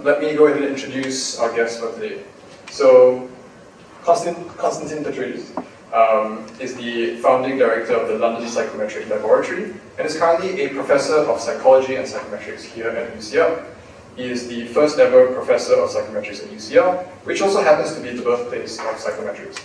Let me go ahead and introduce our guest for today. So, Konstantin Petrides is the founding director of the London Psychometric Laboratory and is currently a professor of psychology and psychometrics here at UCL. He is the first ever professor of psychometrics at UCL, which also happens to be the birthplace of psychometrics.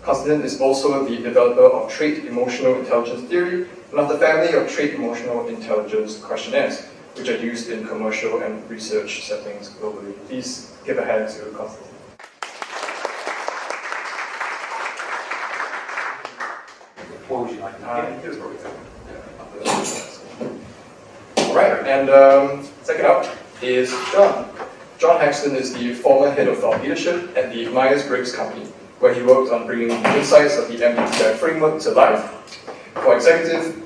Konstantin is also the developer of trait emotional intelligence theory and of the family of trait emotional intelligence questionnaires, which are used in commercial and research settings globally. Please give a hand to Konstantin. What would you like to Here's where we go. Alright, and second up is John. John Hackston is the former head of thought leadership at the Myers-Briggs company, where he worked on bringing the insights of the MBTI framework to life for executive,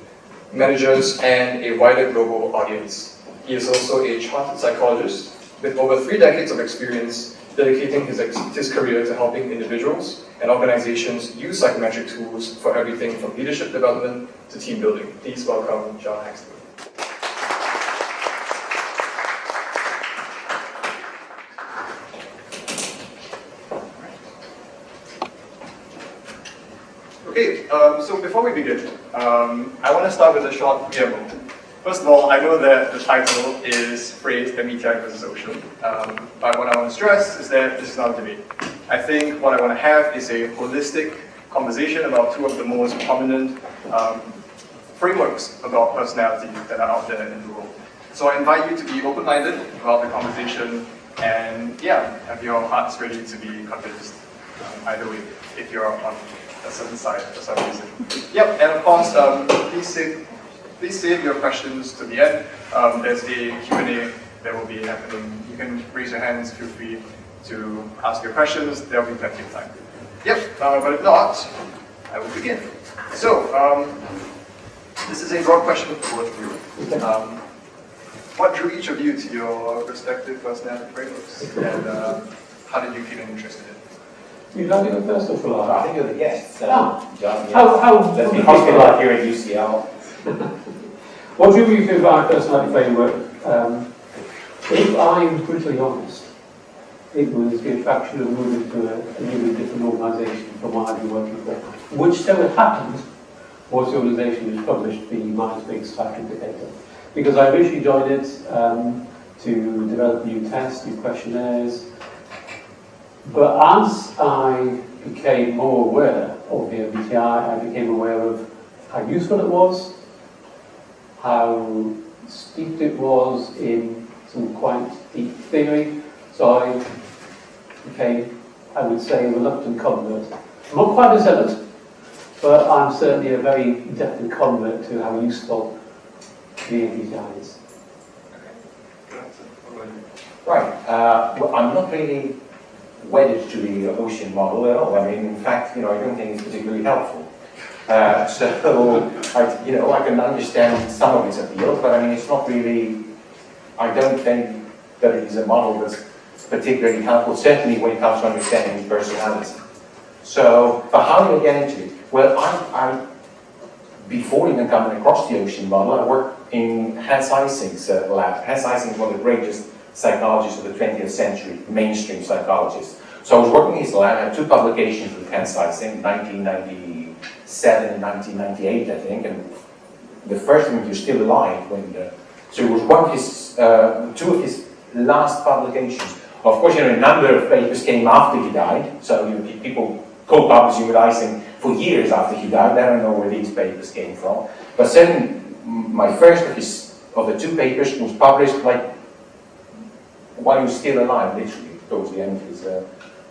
managers, and a wider global audience. He is also a chartered psychologist with over 3 decades of experience dedicating his career to helping individuals and organizations use psychometric tools for everything from leadership development to team building. Please welcome John Hackston. Okay, so before we begin, I want to start with a short preamble. First of all, I know that the title is phrased MBTI versus Ocean, but what I want to stress is that this is not a debate. I think what I want to have is a holistic conversation about two of the most prominent frameworks about personality that are out there in the world. So I invite you to be open-minded about the conversation and have your hearts ready to be convinced either way, if you're on a certain side for some reason. Yep, and of course, please save your questions to the end. There's a Q&A that will be happening. You can raise your hands, feel free to ask your questions. There will be plenty of time. Yep, but if not, I will begin. So, this is a broad question for both of you. What drew each of you to your respective personality frameworks, and how did you get interested in it? You'd like to go first or shall I? I think you're the guest. John, yes. How Let's be hospitalized here at UCL. What drew you to my personality framework? If I'm brutally honest, it was the attraction of moving to a new different organisation from what I've been working for, which so it happened was the organisation which published the Myers-Briggs Psych Indicator. Because I originally joined it to develop new tests, new questionnaires, but as I became more aware of the MBTI, I became aware of how useful it was, how steeped it was in some quite deep theory. So I became, I would say, a reluctant convert. I'm not quite a zealot, but I'm certainly a very definite convert to how useful the MBTI is. Right. Well, I'm not really wedded to the ocean model at all. I mean, in fact, I don't think it's particularly helpful. So, I can understand some of its appeal, but I mean, it's not really, I don't think that it is a model that's particularly helpful, certainly when it comes to understanding his personality. So, but how do I get into it? Well, I before even coming across the ocean model, I worked in Hans Eysenck's lab. Hans Eysenck is one of the greatest psychologists of the 20th century, mainstream psychologist. So I was working in his lab. I had 2 publications with Hans Eysenck, 1997 and 1998, I think, and the first one was still alive so it was one of his, 2 of his last publications. Of course, a number of papers came after he died, so people co-publishing with Eysenck for years after he died. I don't know where these papers came from, but certainly my first of the 2 papers was published while he was still alive, literally, towards the end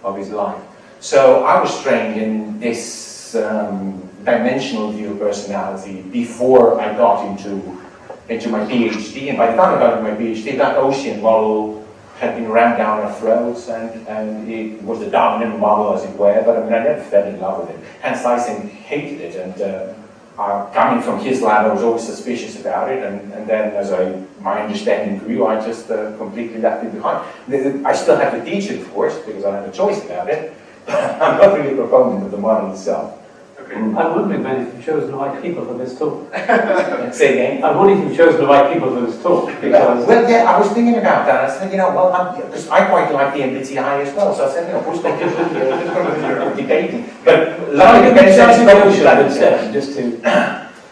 of his life. So I was trained in this dimensional view of personality before I got into my PhD, and by the time I got into my PhD, that ocean model had been rammed down our throats, and it was the dominant model, as it were, but I mean, I never fell in love with it. Hans Eysenck hated it, and coming from his lab, I was always suspicious about it, and then as my understanding grew, I just completely left it behind. I still have to teach it, of course, because I have a choice about it. I'm not really a proponent of the model itself. Okay. I'm wondering then if you've chosen the right people for this talk. Say again. I'm wondering if you've chosen the right people for this talk, because Well, yeah, I was thinking about that. I said, because I quite like the MBTI as well. So I said, who's going to do debating? But I think depends chosen on the the ocean instead, just to...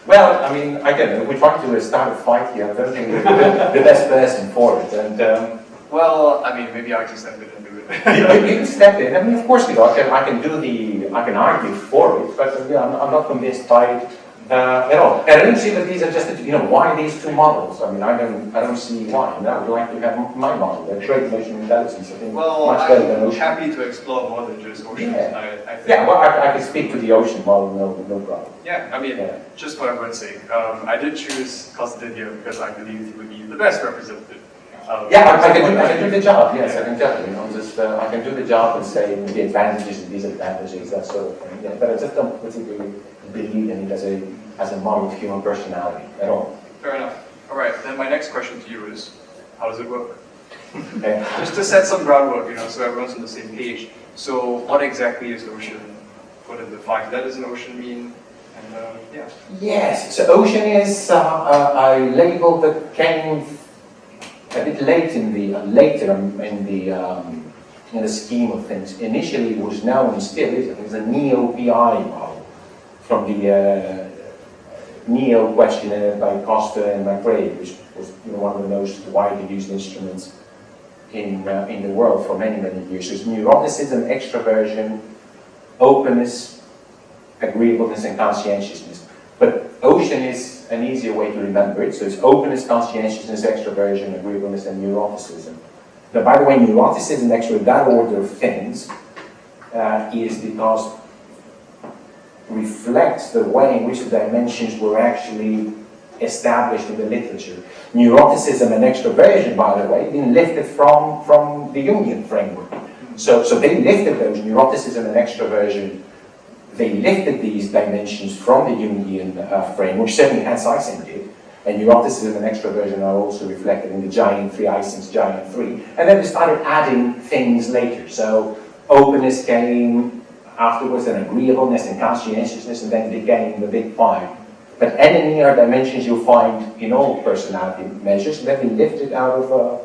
Well, I mean, I don't know. We're trying to start a fight here. I don't think we're the best person for it. And Well, I mean, maybe I can step in and do it. you can step in. I mean, of course, I can argue for it, but I'm not convinced by it at all. And I don't see that these are just, why these two models? I mean, I don't see why. And I would like to have my model, a trait emotional intelligence. I think Well, much better than I'm ocean. happy to explore more than just oceans. Yeah. I think. Yeah, well, I can speak to the ocean model, no problem. Yeah, I mean, Yeah. just for everyone's sake, I did choose Konstantin here because I believe he would be the best representative. Yeah, I can do the job. Yes, I can tell you. I can do the job and say the advantages and disadvantages, that sort of thing. Yeah, but I just don't particularly believe in it as a model of human personality at all. Fair enough. All right, then my next question to you is, how does it work? Okay. Just to set some groundwork, so everyone's on the same page. So, what exactly is ocean? What are the 5 letters in ocean mean? And yeah. Yes, so ocean is a label that came a bit later in the scheme of things. Initially, it was known, and still is, as a neo-PI model from the Neo Questionnaire by Costa and McRae, which was one of the most widely used instruments in the world for many, many years. So it's neuroticism, extroversion, openness, agreeableness, and conscientiousness. But ocean is an easier way to remember it. So it's openness, conscientiousness, extroversion, agreeableness, and neuroticism. Now, by the way, neuroticism, actually, that order of things is because reflects the way in which the dimensions were actually established in the literature. Neuroticism and extroversion, by the way, been lifted from the Jungian framework. So they lifted those, neuroticism and extroversion, they lifted these dimensions from the Jungian framework, certainly Hans Eysenck did, and neuroticism and extroversion are also reflected in the giant 3, Eysenck's giant 3, and then they started adding things later. So openness came afterwards, and agreeableness and conscientiousness, and then became the big 5. But any are dimensions you'll find in all personality measures, and they've been lifted out of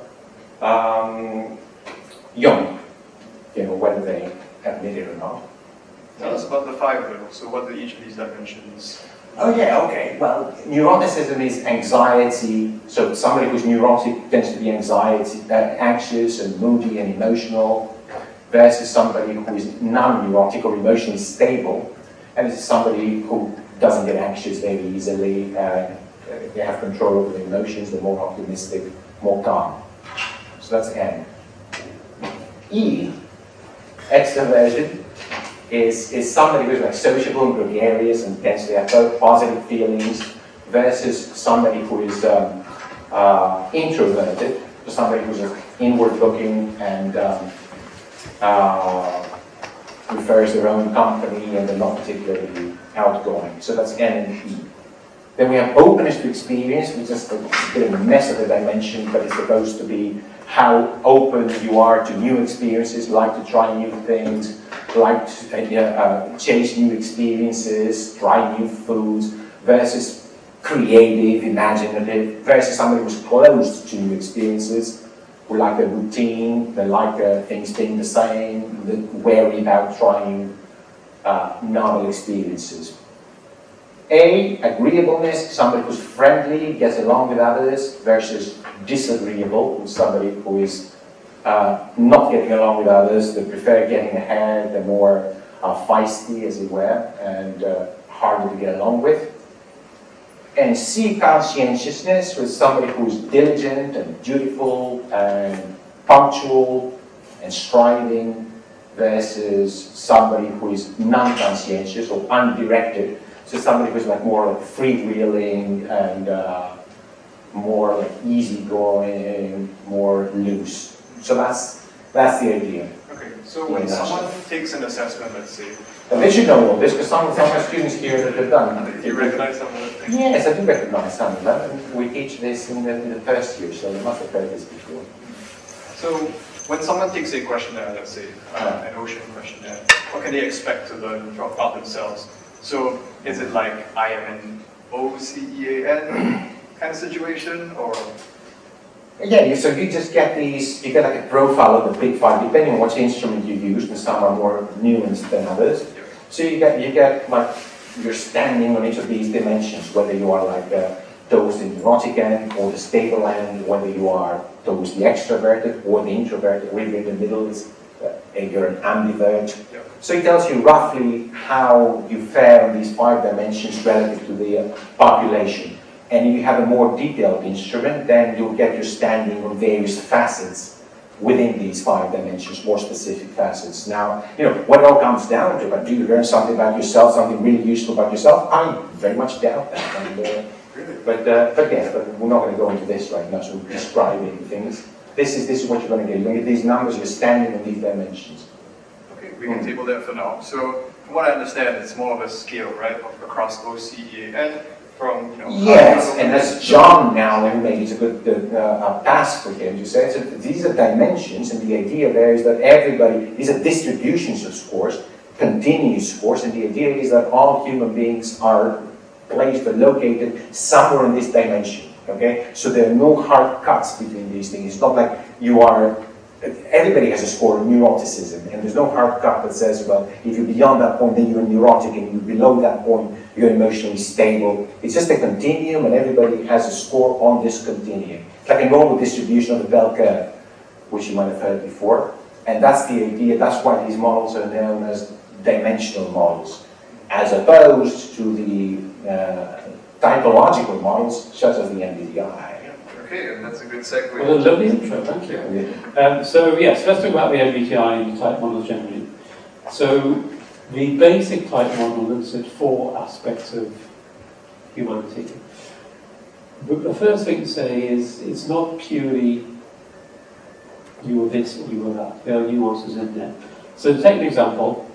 Jung, whether they admit it or not. Tell us about the 5 though. So, what do each of these dimensions? Oh yeah, okay. Well, neuroticism is anxiety. So somebody who's neurotic tends to be anxious and moody and emotional, versus somebody who is non-neurotic or emotionally stable, and this is somebody who doesn't get anxious very easily. They have control over their emotions. They're more optimistic, more calm. So that's N. E, extroversion, is somebody who's like sociable and gregarious and tends to have both positive feelings, versus somebody who is introverted, so somebody who's inward-looking and prefers their own company and they're not particularly outgoing. So that's N and E. Then we have openness to experience, which is a bit of a mess of a dimension, but it's supposed to be how open you are to new experiences, like to try new things, like to chase new experiences, try new foods, versus creative, imaginative, versus somebody who's closed to new experiences, who like a routine, they like things being the same, they're wary about trying novel experiences. A, agreeableness, somebody who's friendly, gets along with others, versus disagreeable, who's somebody who is not getting along with others, they prefer getting ahead, they're more feisty, as it were, and harder to get along with. And C, conscientiousness, with somebody who's diligent and dutiful and punctual and striving, versus somebody who is non-conscientious or undirected. So somebody who's like more like freewheeling and more like easygoing, more loose. So that's the idea. Okay, so when someone takes an assessment, let's say, And they should know all this, because some of my students here that have done. do you recognize some of the things? Yes, I do recognize some of them. And we teach this in the first year, so they must have heard this before. So when someone takes a questionnaire, let's say, an ocean questionnaire, what can they expect to learn about themselves? So is it like I am an OCEAN kind of situation, or? Yeah, so you just get these, you get like a profile of the big five, depending on which instrument you use, and some are more nuanced than others. So you get like, you're standing on each of these dimensions, whether you are like towards the neurotic end or the stable end, whether you are towards the extroverted or the introverted, or even in the middle, you're an ambivert. So it tells you roughly how you fare on these 5 dimensions relative to the population. And if you have a more detailed instrument, then you'll get your standing on various facets within these 5 dimensions, more specific facets. Now, what it all comes down to, do you learn something about yourself, something really useful about yourself? I very much doubt that. And, but we're not going to go into this right now, so describing things. This is what you're going to get. You're going to get these numbers, you're standing on these dimensions. Okay, we can table that for now. So, from what I understand, it's more of a scale, right, across OCEAN. From, yes, and as John now, maybe it's a good task for him to say, so these are dimensions, and the idea there is that these are distributions of scores, continuous scores, and the idea is that all human beings are placed or located somewhere in this dimension, okay? So there are no hard cuts between these things. It's not like everybody has a score of neuroticism, and there's no hard cut that says, well, if you're beyond that point, then you're neurotic, and you're below that point, you're emotionally stable. It's just a continuum, and everybody has a score on this continuum. It's like a normal distribution of the bell curve, which you might have heard before. And that's the idea, that's why these models are known as dimensional models, as opposed to the typological models, such as the MBTI. Okay, and that's a good segue. Well, a lovely intro, thank you. So yes, let's talk about the MBTI and type models generally. So the basic type model looks at 4 aspects of humanity. But the first thing to say is it's not purely you are this or you are that. There are nuances in there. So to take an example,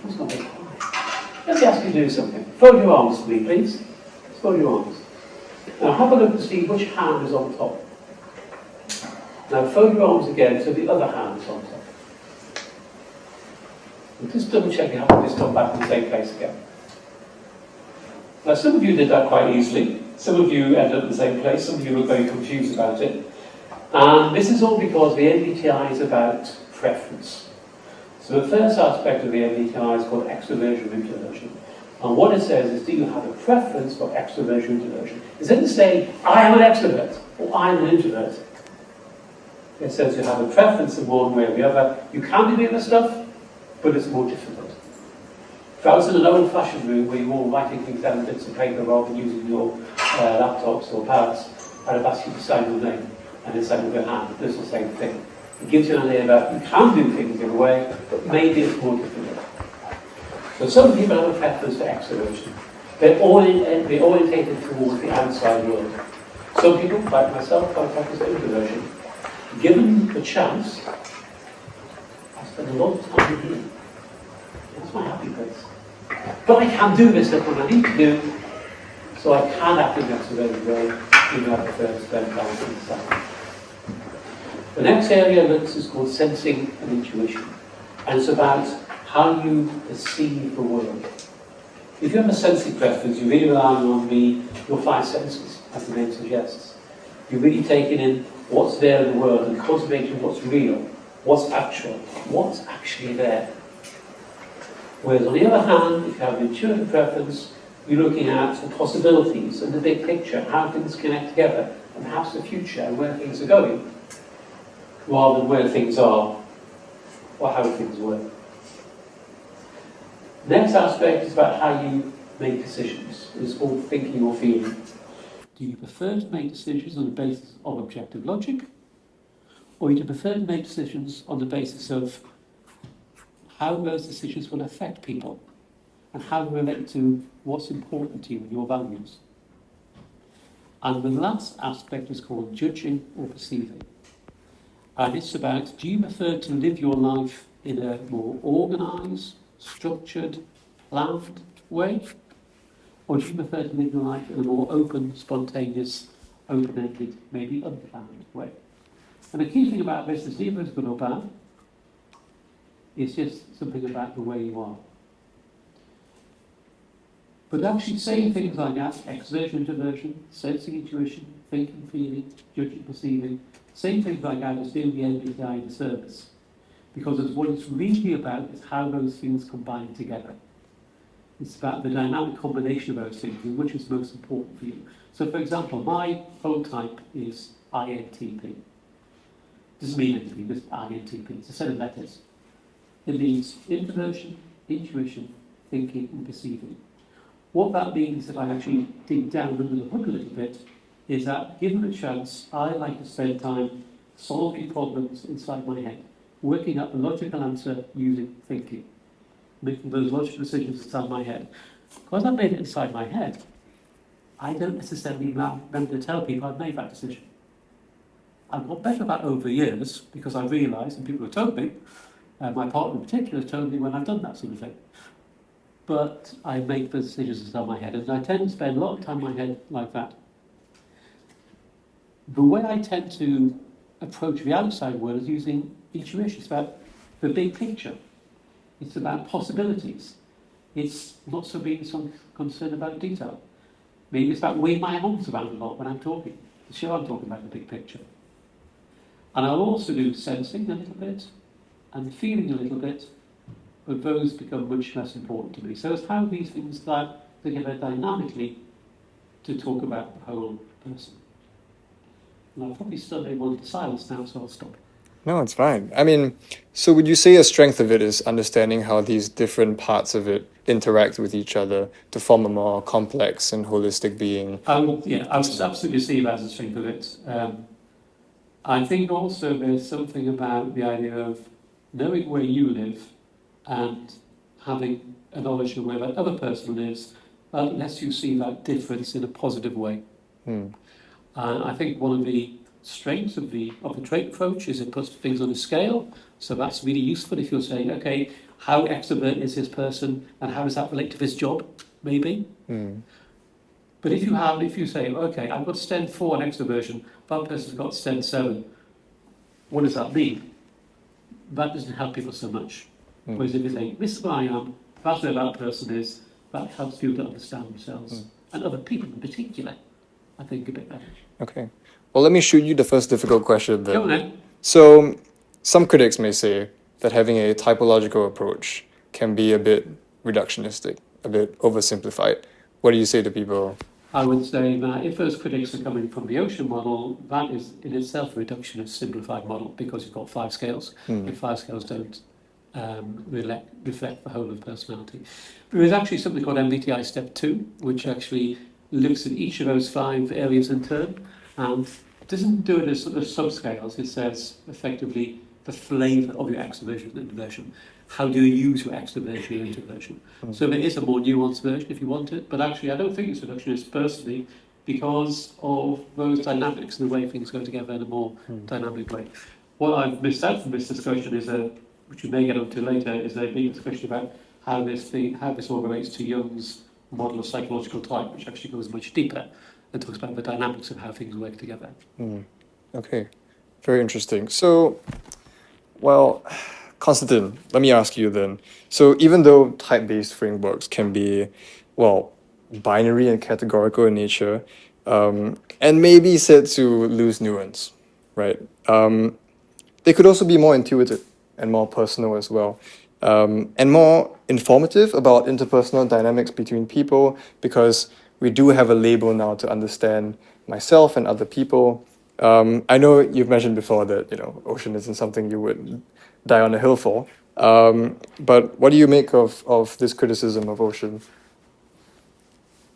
it's not very high. Let me ask you to do something. Fold your arms for me, please. Just fold your arms. Now have a look to see which hand is on top. Now fold your arms again so the other hand is on top. And just double check you haven't just come back to the same place again. Now some of you did that quite easily. Some of you ended up in the same place. Some of you were very confused about it. And this is all because the MBTI is about preference. So the first aspect of the MBTI is called extroversion or introversion. And what it says is, do you have a preference for extroversion or introversion? It doesn't say, I am an extrovert, or I am an introvert. It says you have a preference in one way or the other. You can do the other stuff, but it's more difficult. If I was in an old-fashioned room where you're all writing things down on bits of paper rather than using your laptops or pads, I'd have asked you to sign your name and then sign with your hand. It does the same thing. It gives you an idea about you can do things in a way, but maybe it's more difficult. So some people have a preference for extroversion. They're orientated towards the outside world. Some people, like myself, have a preference for introversion. Given the chance, I spend a lot of time here. That's my happy place. But I can do this stuff when I need to do, so I can act in an extroverted way, even though I prefer to spend time inside. The next area is called sensing and intuition. And it's about how you perceive the world. If you have a sensing preference, you're really relying on your 5 senses, as the name suggests. You're really taking in what's there in the world and concentrating on what's real, what's actual, what's actually there. Whereas on the other hand, if you have an intuitive preference, you're looking at the possibilities and the big picture, how things connect together, and perhaps the future and where things are going, rather than where things are or how things work. Next aspect is about how you make decisions. It's called thinking or feeling. Do you prefer to make decisions on the basis of objective logic, or do you prefer to make decisions on the basis of how those decisions will affect people and how they relate to what's important to you and your values? And the last aspect is called judging or perceiving. And it's about, do you prefer to live your life in a more organised, structured, planned way? Or do you prefer to live your life in a more open, spontaneous, open-ended, maybe unplanned way? And the key thing about this is neither is good or bad. It's just something about the way you are. But actually saying things like that, exertion, introversion, sensing, intuition, thinking, feeling, judging, perceiving, saying things like that is doing the MBTI a service. Because what it's really about is how those things combine together. It's about the dynamic combination of those things and which is most important for you. So for example, my phone type is INTP. Doesn't mean anything, just INTP. It's a set of letters. It means introversion, intuition, thinking and perceiving. What that means, if I actually dig down under the hood a little bit, is that given a chance, I like to spend time solving problems inside my head, working out the logical answer using thinking, making those logical decisions inside my head. Because I've made it inside my head, I don't necessarily remember to tell people I've made that decision. I've got better at that over the years because I realised, and people have told me, my partner in particular has told me when I've done that sort of thing. But I make those decisions inside my head, and I tend to spend a lot of time in my head like that. The way I tend to approach the outside world is using intuition. It's about the big picture. It's about possibilities. It's not so being so concerned about detail. Maybe it's about waving my arms around a lot when I'm talking. To show I'm talking about the big picture. And I'll also do sensing a little bit and feeling a little bit, but those become much less important to me. So it's how these things start together dynamically to talk about the whole person. And I'll probably still be able to silence now, so I'll stop. No, it's fine. I mean, so would you say a strength of it is understanding how these different parts of it interact with each other to form a more complex and holistic being? I would absolutely see that as a strength of it. I think also there's something about the idea of knowing where you live and having a knowledge of where that other person lives that lets you see that difference in a positive way. And I think one of the strengths of the trait approach is it puts things on a scale. So that's really useful if you're saying, okay, how extrovert is this person and how does that relate to this job, maybe? But if you say, okay, I've got STEM 4 on extroversion, that person's got STEM 7, what does that mean? That doesn't help people so much. Whereas if you say, this is where I am, that's where that person is, that helps people to understand themselves and other people in particular, I think, a bit better. Okay. Well, let me shoot you the first difficult question then. Go on then. So, some critics may say that having a typological approach can be a bit reductionistic, a bit oversimplified. What do you say to people? I would say that if those critics are coming from the ocean model, that is in itself a reductionist simplified model because you've got 5 scales, and 5 scales don't reflect the whole of personality. There is actually something called MBTI Step 2, which actually looks at each of those 5 areas in turn, and doesn't do it as sort of subscales. It says effectively the flavour of your extroversion and introversion. How do you use your extroversion and introversion? So there is a more nuanced version if you want it, but actually I don't think it's reductionist personally because of those dynamics and the way things go together in a more dynamic way. What I've missed out from this discussion is which we may get onto later, is a big discussion about how this all relates to Jung's model of psychological type, which actually goes much deeper and talks about the dynamics of how things work together. Okay, very interesting. So, well, Konstantin, let me ask you then. So even though type-based frameworks can be, well, binary and categorical in nature, and maybe said to lose nuance, right? They could also be more intuitive and more personal as well, and more informative about interpersonal dynamics between people, because we do have a label now to understand myself and other people. I know you've mentioned before that, ocean isn't something you would die on a hill for, but what do you make of this criticism of ocean?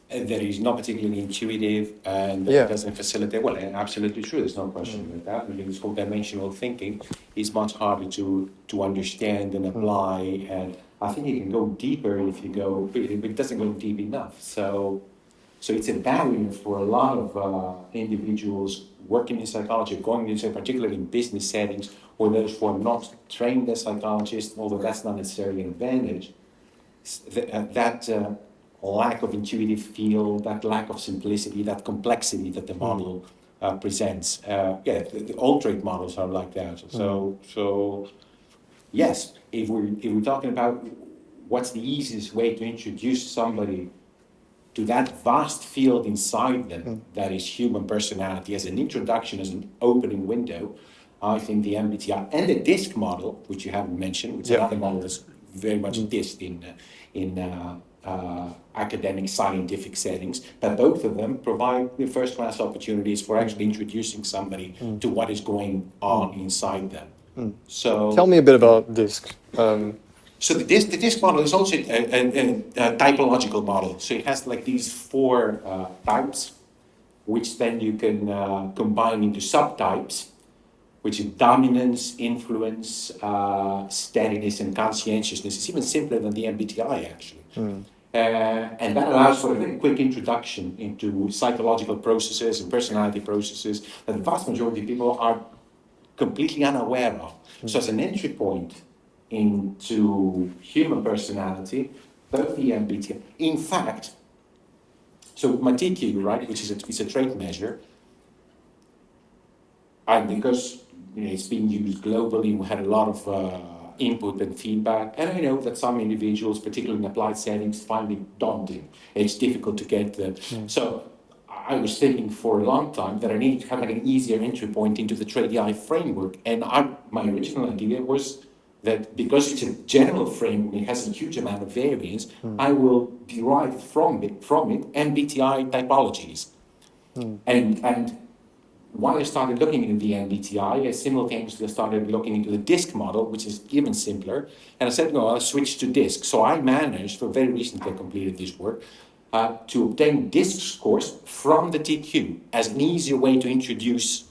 That is not particularly intuitive and that doesn't facilitate. Well, absolutely true. There's no question about that. I think this whole dimensional thinking is much harder to understand and apply. And I think you can go deeper if you go, but it doesn't go deep enough. So it's a barrier for a lot of individuals working in psychology, going into particularly in business settings, or those who are not trained as psychologists, although that's not necessarily an advantage. That lack of intuitive feel, that lack of simplicity, that complexity that the model presents. The all trait models are like that. So yes, if we're talking about what's the easiest way to introduce somebody to that vast field inside them that is human personality as an introduction, as an opening window, I think the MBTI and the DISC model, which you haven't mentioned, which is another model that's very much DISC in academic scientific settings, but both of them provide first-class opportunities for actually introducing somebody to what is going on inside them. So tell me a bit about DISC. So the DISC model is also a typological model. So it has like these 4 types, which then you can combine into subtypes, which is dominance, influence, steadiness, and conscientiousness. It's even simpler than the MBTI, actually. And that allows for a very quick introduction into psychological processes and personality processes that the vast majority of people are completely unaware of. So as an entry point into human personality, both the MBTI, in fact, so my TEIQue, right, which is it's a trait measure, and because it's been used globally, we had a lot of input and feedback, and I know that some individuals, particularly in applied settings, find it daunting. It's difficult to get them. So I was thinking for a long time that I need to have like an easier entry point into the TEIQue framework, and my original idea was that because it's a general framework, it has a huge amount of variance, I will derive from it MBTI typologies. And while I started looking into the MBTI, I simultaneously started looking into the DISC model, which is even simpler. And I said, no, I'll switch to DISC. So I managed, for very recently I completed this work, to obtain DISC scores from the TEIQue as an easier way to introduce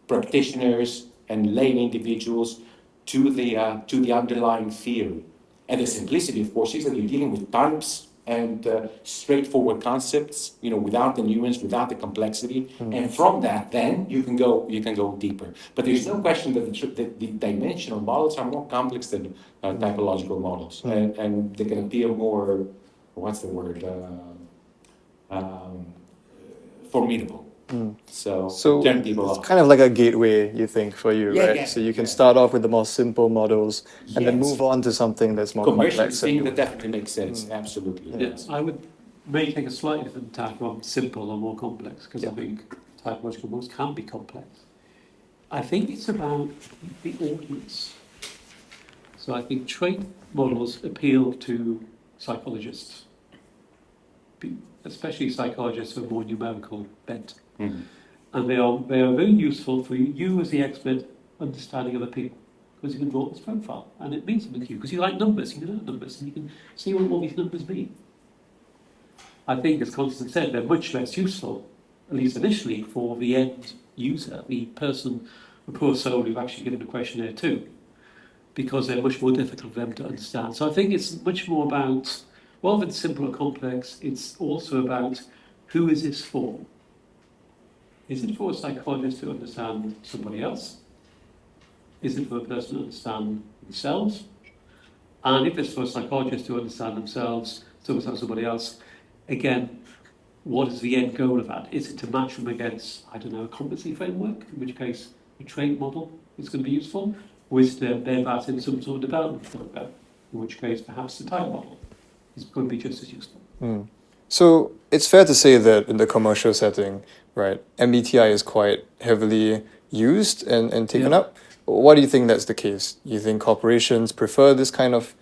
practitioners and lay individuals to the underlying theory. And the simplicity, of course, is that you're dealing with types and straightforward concepts, without the nuance, without the complexity. And from that, then you can go deeper. But there's no question that the dimensional models are more complex than typological models, and they can appear more, what's the word, formidable. So turn people it's off. kind of like a gateway, you think, for you, right? Yeah, So you can start off with the more simple models and then Yes. move on to something that's more Commercially complex. speaking, that definitely makes sense. Absolutely. Yes, I would maybe take a slightly different tack on simple or more complex, because I think typological models can be complex. I think it's about the audience. So I think trait models appeal to psychologists, especially psychologists who are more numerical bent. And they are very useful for you as the expert understanding other people, because you can draw this profile and it means something to you, because you like numbers, you know numbers, and you can see what all these numbers mean. I think, as Konstantin said, they're much less useful, at least initially, for the end user, the person, the poor soul who've actually given a questionnaire to, because they're much more difficult for them to understand. So I think it's much more about, rather than simple or complex, it's also about who is this for? Is it for a psychologist to understand somebody else? Is it for a person to understand themselves? And if it's for a psychologist to understand themselves, to understand somebody else, again, what is the end goal of that? Is it to match them against, I don't know, a competency framework, in which case a trait model is going to be useful, or is it to embed that in some sort of development program, in which case perhaps the type model is going to be just as useful. So it's fair to say that in the commercial setting, right, MBTI is quite heavily used and taken up. Why do you think that's the case? You think corporations prefer this kind of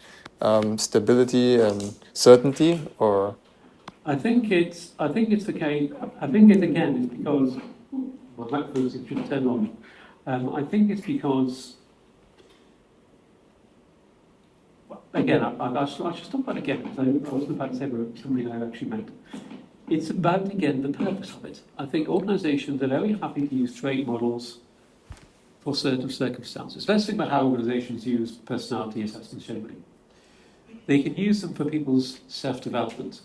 stability and certainty, or? I think it's the case. I think it again is because my microphone should turn on. I think it's because again I should stop that again, because I wasn't about to say something I actually meant. It's about again the purpose of it. I think organisations are very happy to use trait models for certain circumstances. Let's think about how organisations use personality assessments generally. They can use them for people's self-development.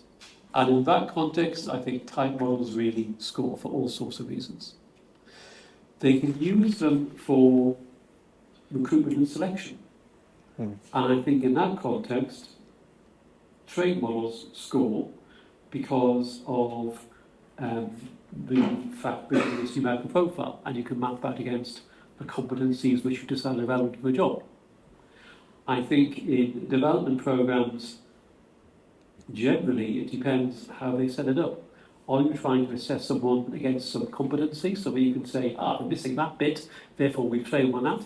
And in that context, I think type models really score for all sorts of reasons. They can use them for recruitment and selection. And I think in that context, trait models score because of the fact that it's numerical profile, and you can map that against the competencies which you decide are relevant for the job. I think in development programs, Generally, it depends how they set it up. Are you trying to assess someone against some competency, so where you can say, they're missing that bit, therefore we train one out, in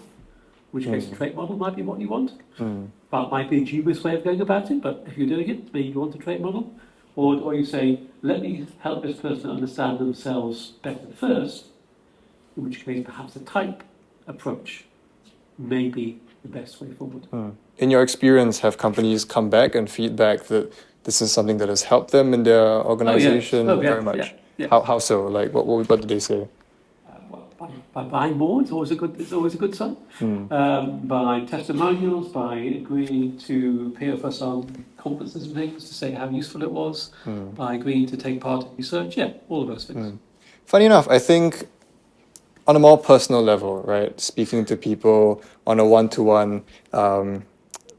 which case the trait model might be what you want. That might be a dubious way of going about it, but if you're doing it, maybe you want a trait model. Or you say, let me help this person understand themselves better first, in which case perhaps a type approach may be the best way forward. In your experience, have companies come back and feedback that this is something that has helped them in their organization very much? Yeah. How so? Like, what did they say? By buying more, it's always a good sign. By testimonials, by agreeing to peer with us on conferences and things to say how useful it was, by agreeing to take part in research, all of those things. Funny enough, I think on a more personal level, right, speaking to people on a one-to-one,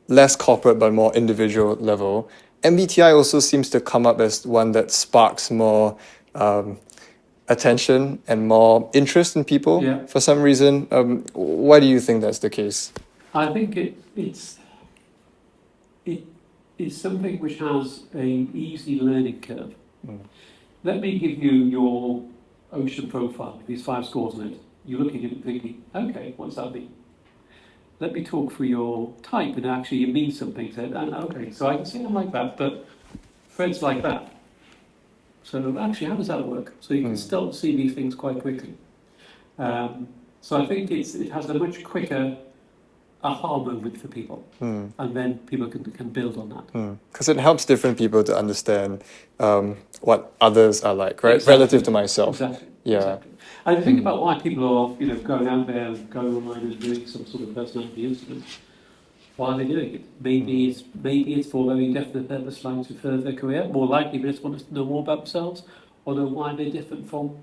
less corporate but more individual level, MBTI also seems to come up as one that sparks more attention and more interest in people for some reason. Why do you think that's the case? I think it's something which has an easy learning curve. Let me give you your ocean profile, these 5 scores on it. You're looking at it thinking, okay, what does that mean? Let me talk through your type, and actually it means something. Okay, so I can see them like that, but Fred's like that. So actually, how does that work? So you can still see these things quite quickly. So I think it has a much quicker aha moment for people, and then people can build on that. Because it helps different people to understand what others are like, right? Exactly. Relative to myself. Exactly. Yeah. Exactly. And if you think about why people are, going out there and going online and doing some sort of personality instrument, why are they doing it? Maybe it's for a very definite purpose, like to further their career. More likely, they just want to know more about themselves, or know why they're different from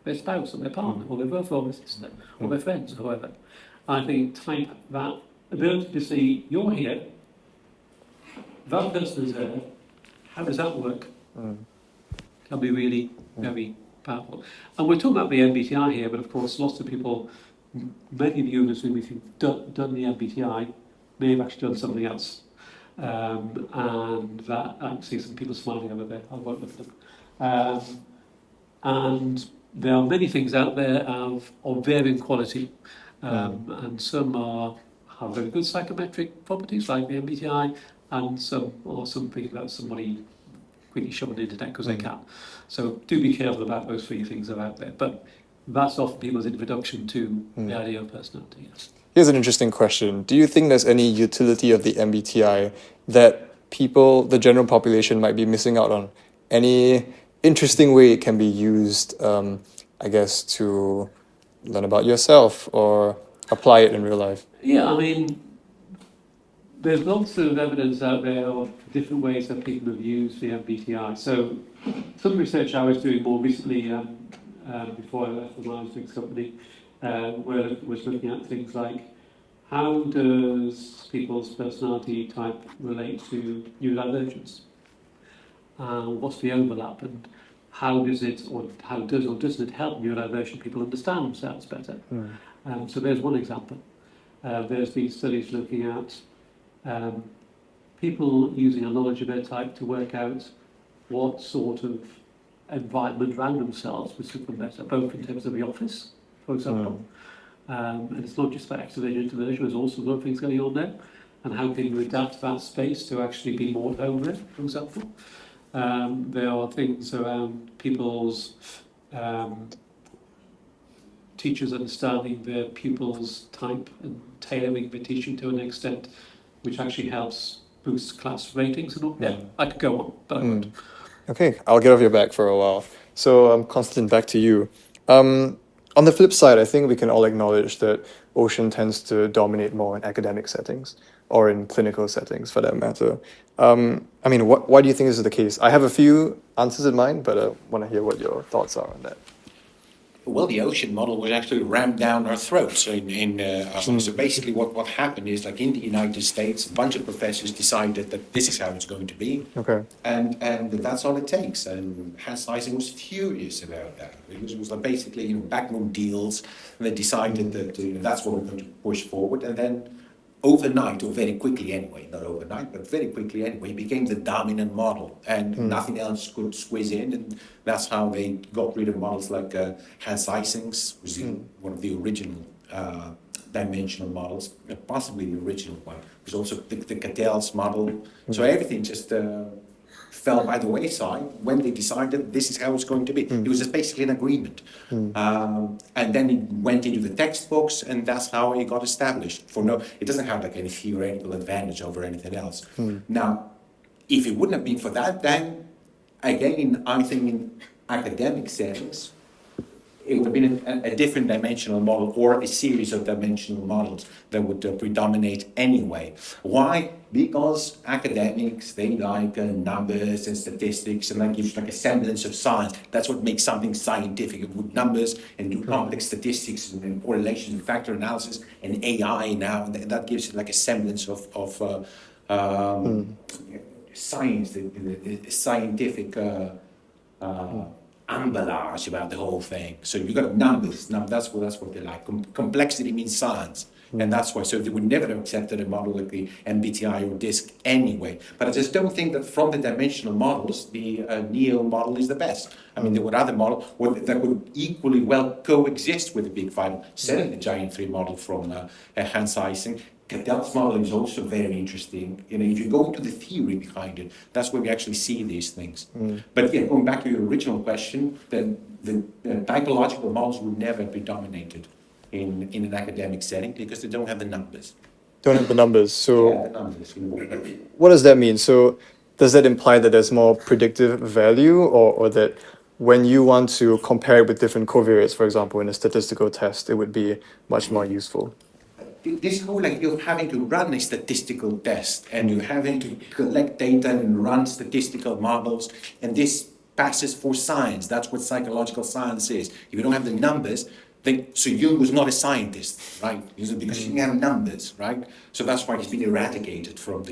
their spouse or their partner, or their brother or their sister, or their friends, or whoever. I think type that ability to see you're here, that person is there. How does that work? Can be really very powerful. And we're talking about the MBTI here, but of course, lots of people, many of you in this room, if you've done the MBTI, may have actually done something else. And that, I see some people smiling over there, I won't look at them. And there are many things out there of varying quality. And some have very good psychometric properties, like the MBTI, and some are something that somebody quickly shove on the internet because they can. So do be careful about those 3 things that are out there. But that's often people's introduction to the idea of personality. Yes. Here's an interesting question. Do you think there's any utility of the MBTI that people, the general population, might be missing out on? Any interesting way it can be used, I guess, to learn about yourself or apply it in real life? Yeah, I mean, there's lots of evidence out there of different ways that people have used the MBTI. So some research I was doing more recently, before I left the Eysenck company, where I was looking at things like how does people's personality type relate to neurodivergence? What's the overlap, and how does it, or doesn't it help neurodivergent people understand themselves better? So there's one example. There's been studies looking at people using a knowledge of their type to work out what sort of environment around themselves would suit them better, both in terms of the office, for example. And it's not just about extroversion, introversion, there's also other things going on there. And how can you adapt that space to actually be more at home there, for example? There are things around people's teachers understanding their pupils' type and tailoring the teaching to an extent which actually helps boost class ratings and all. Yeah, I could go on, but I won't. Okay, I'll get off your back for a while. So, Konstantin, back to you. On the flip side, I think we can all acknowledge that Ocean tends to dominate more in academic settings, or in clinical settings for that matter. I mean, why do you think this is the case? I have a few answers in mind, but I want to hear what your thoughts are on that. Well, the Ocean model was actually rammed down our throats. So basically what happened is, like in the United States, a bunch of professors decided that this is how it's going to be. Okay. And that's all it takes. And Hans Eysenck was furious about that. It was like basically backroom deals, and they decided that that's what we're going to push forward. And then overnight, or very quickly anyway, not overnight, but very quickly anyway, became the dominant model, and nothing else could squeeze in, and that's how they got rid of models like Hans Eysenck's, was one of the original dimensional models, possibly the original one. There's also the Catel's model. So everything just fell by the wayside when they decided this is how it's going to be. It was just basically an agreement. And then it went into the textbooks, and that's how it got established. It doesn't have like any theoretical advantage over anything else. Now, if it wouldn't have been for that, then again, I think in academic settings, it would have been a different dimensional model, or a series of dimensional models that would predominate anyway. Why? Because academics, they like numbers and statistics, and that gives like a semblance of science. That's what makes something scientific. With numbers and do complex statistics and correlations and factor analysis and AI now, and that gives it like a semblance of science, the scientific embellage about the whole thing. So you got numbers. Now that's what they like. Complexity means science, and that's why. So they would never have accepted a model like the MBTI or DISC anyway. But I just don't think that from the dimensional models, the Neo model is the best. I mean, there were other models that would equally well coexist with the Big Five. Certainly, the Giant 3 model from Hans Eysenck. Catel's model is also very interesting. You know, if you go into the theory behind it, that's where we actually see these things. But yeah, going back to your original question, then the typological models would never be dominated in an academic setting because they don't have the numbers. Don't have the numbers. So Yeah, the numbers. You know. what does that mean? So does that imply that there's more predictive value, or that when you want to compare it with different covariates, for example, in a statistical test, it would be much more useful? This whole idea of having to run a statistical test, and you're having to collect data and run statistical models, and this passes for science. That's what psychological science is. If you don't have the numbers, so Jung was not a scientist, right? Because he didn't have numbers, right? So that's why he's been eradicated from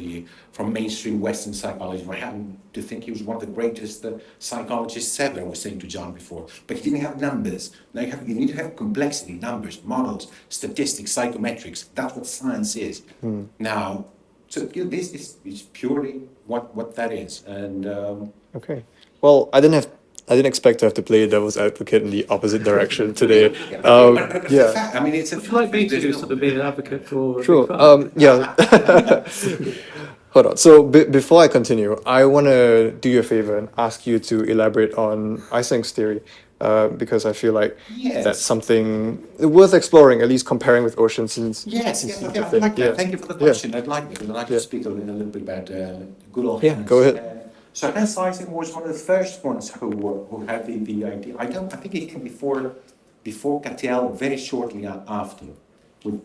mainstream Western psychology. I happen to think he was one of the greatest psychologists ever, I was saying to John before. But he didn't have numbers. Now you need to have complexity, numbers, models, statistics, psychometrics. That's what science is. Now, so this is purely what that is. And Okay. Well, I didn't expect to have to play devil's advocate in the opposite direction today. Yeah. I mean, it's a Would you like me to sort of be an advocate for? Sure. Big Pharma? Yeah. Hold on. So before I continue, I want to do you a favor and ask you to elaborate on Eysenck's theory, because I feel like Yes. that's something worth exploring, at least comparing with Ocean. Since Yes, since I'd you like think- that. yeah. Thank you for the Yeah. question. I'd like to speak a little bit about good old Yeah, Hans. go ahead. So Hans Eysenck was one of the first ones who had the idea. I think he came before Catel, very shortly after, with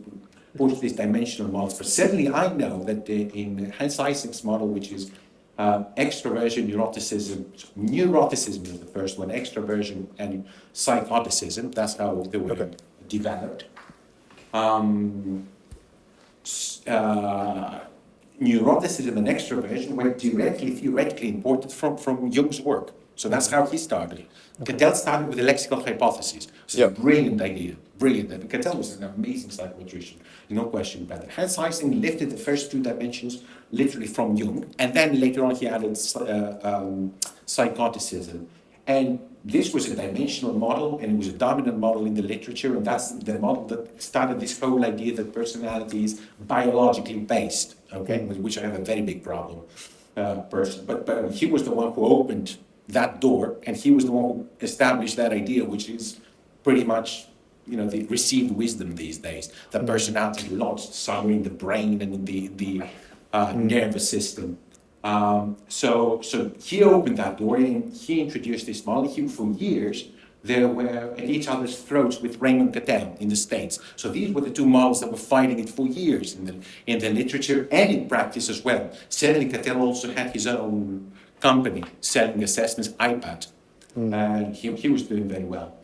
pushed these dimensional models. But certainly I know that in Hans Eysenck's model, which is extroversion, neuroticism is the first one, extroversion and psychoticism, that's how they were developed. Neuroticism and extroversion were theoretically imported from Jung's work. So that's how he started. Catel started with the lexical hypothesis. It's a brilliant idea, brilliant. And Catel was an amazing psychometrician, no question about it. Hans Eysenck lifted the first two dimensions literally from Jung, and then later on he added psychoticism. And this was a dimensional model, and it was a dominant model in the literature, and that's the model that started this whole idea that personality is biologically based, okay, with which I have a very big problem, person. But he was the one who opened that door, and he was the one who established that idea, which is pretty much, the received wisdom these days. The personality lodged somewhere in the brain and in the nervous system. So he opened that door and he introduced this molecule. For years, they were at each other's throats with Raymond Catel in the States. So these were the two models that were fighting it for years in the literature and in practice as well. Certainly, Catel also had his own company selling assessments, iPad, and he was doing very well.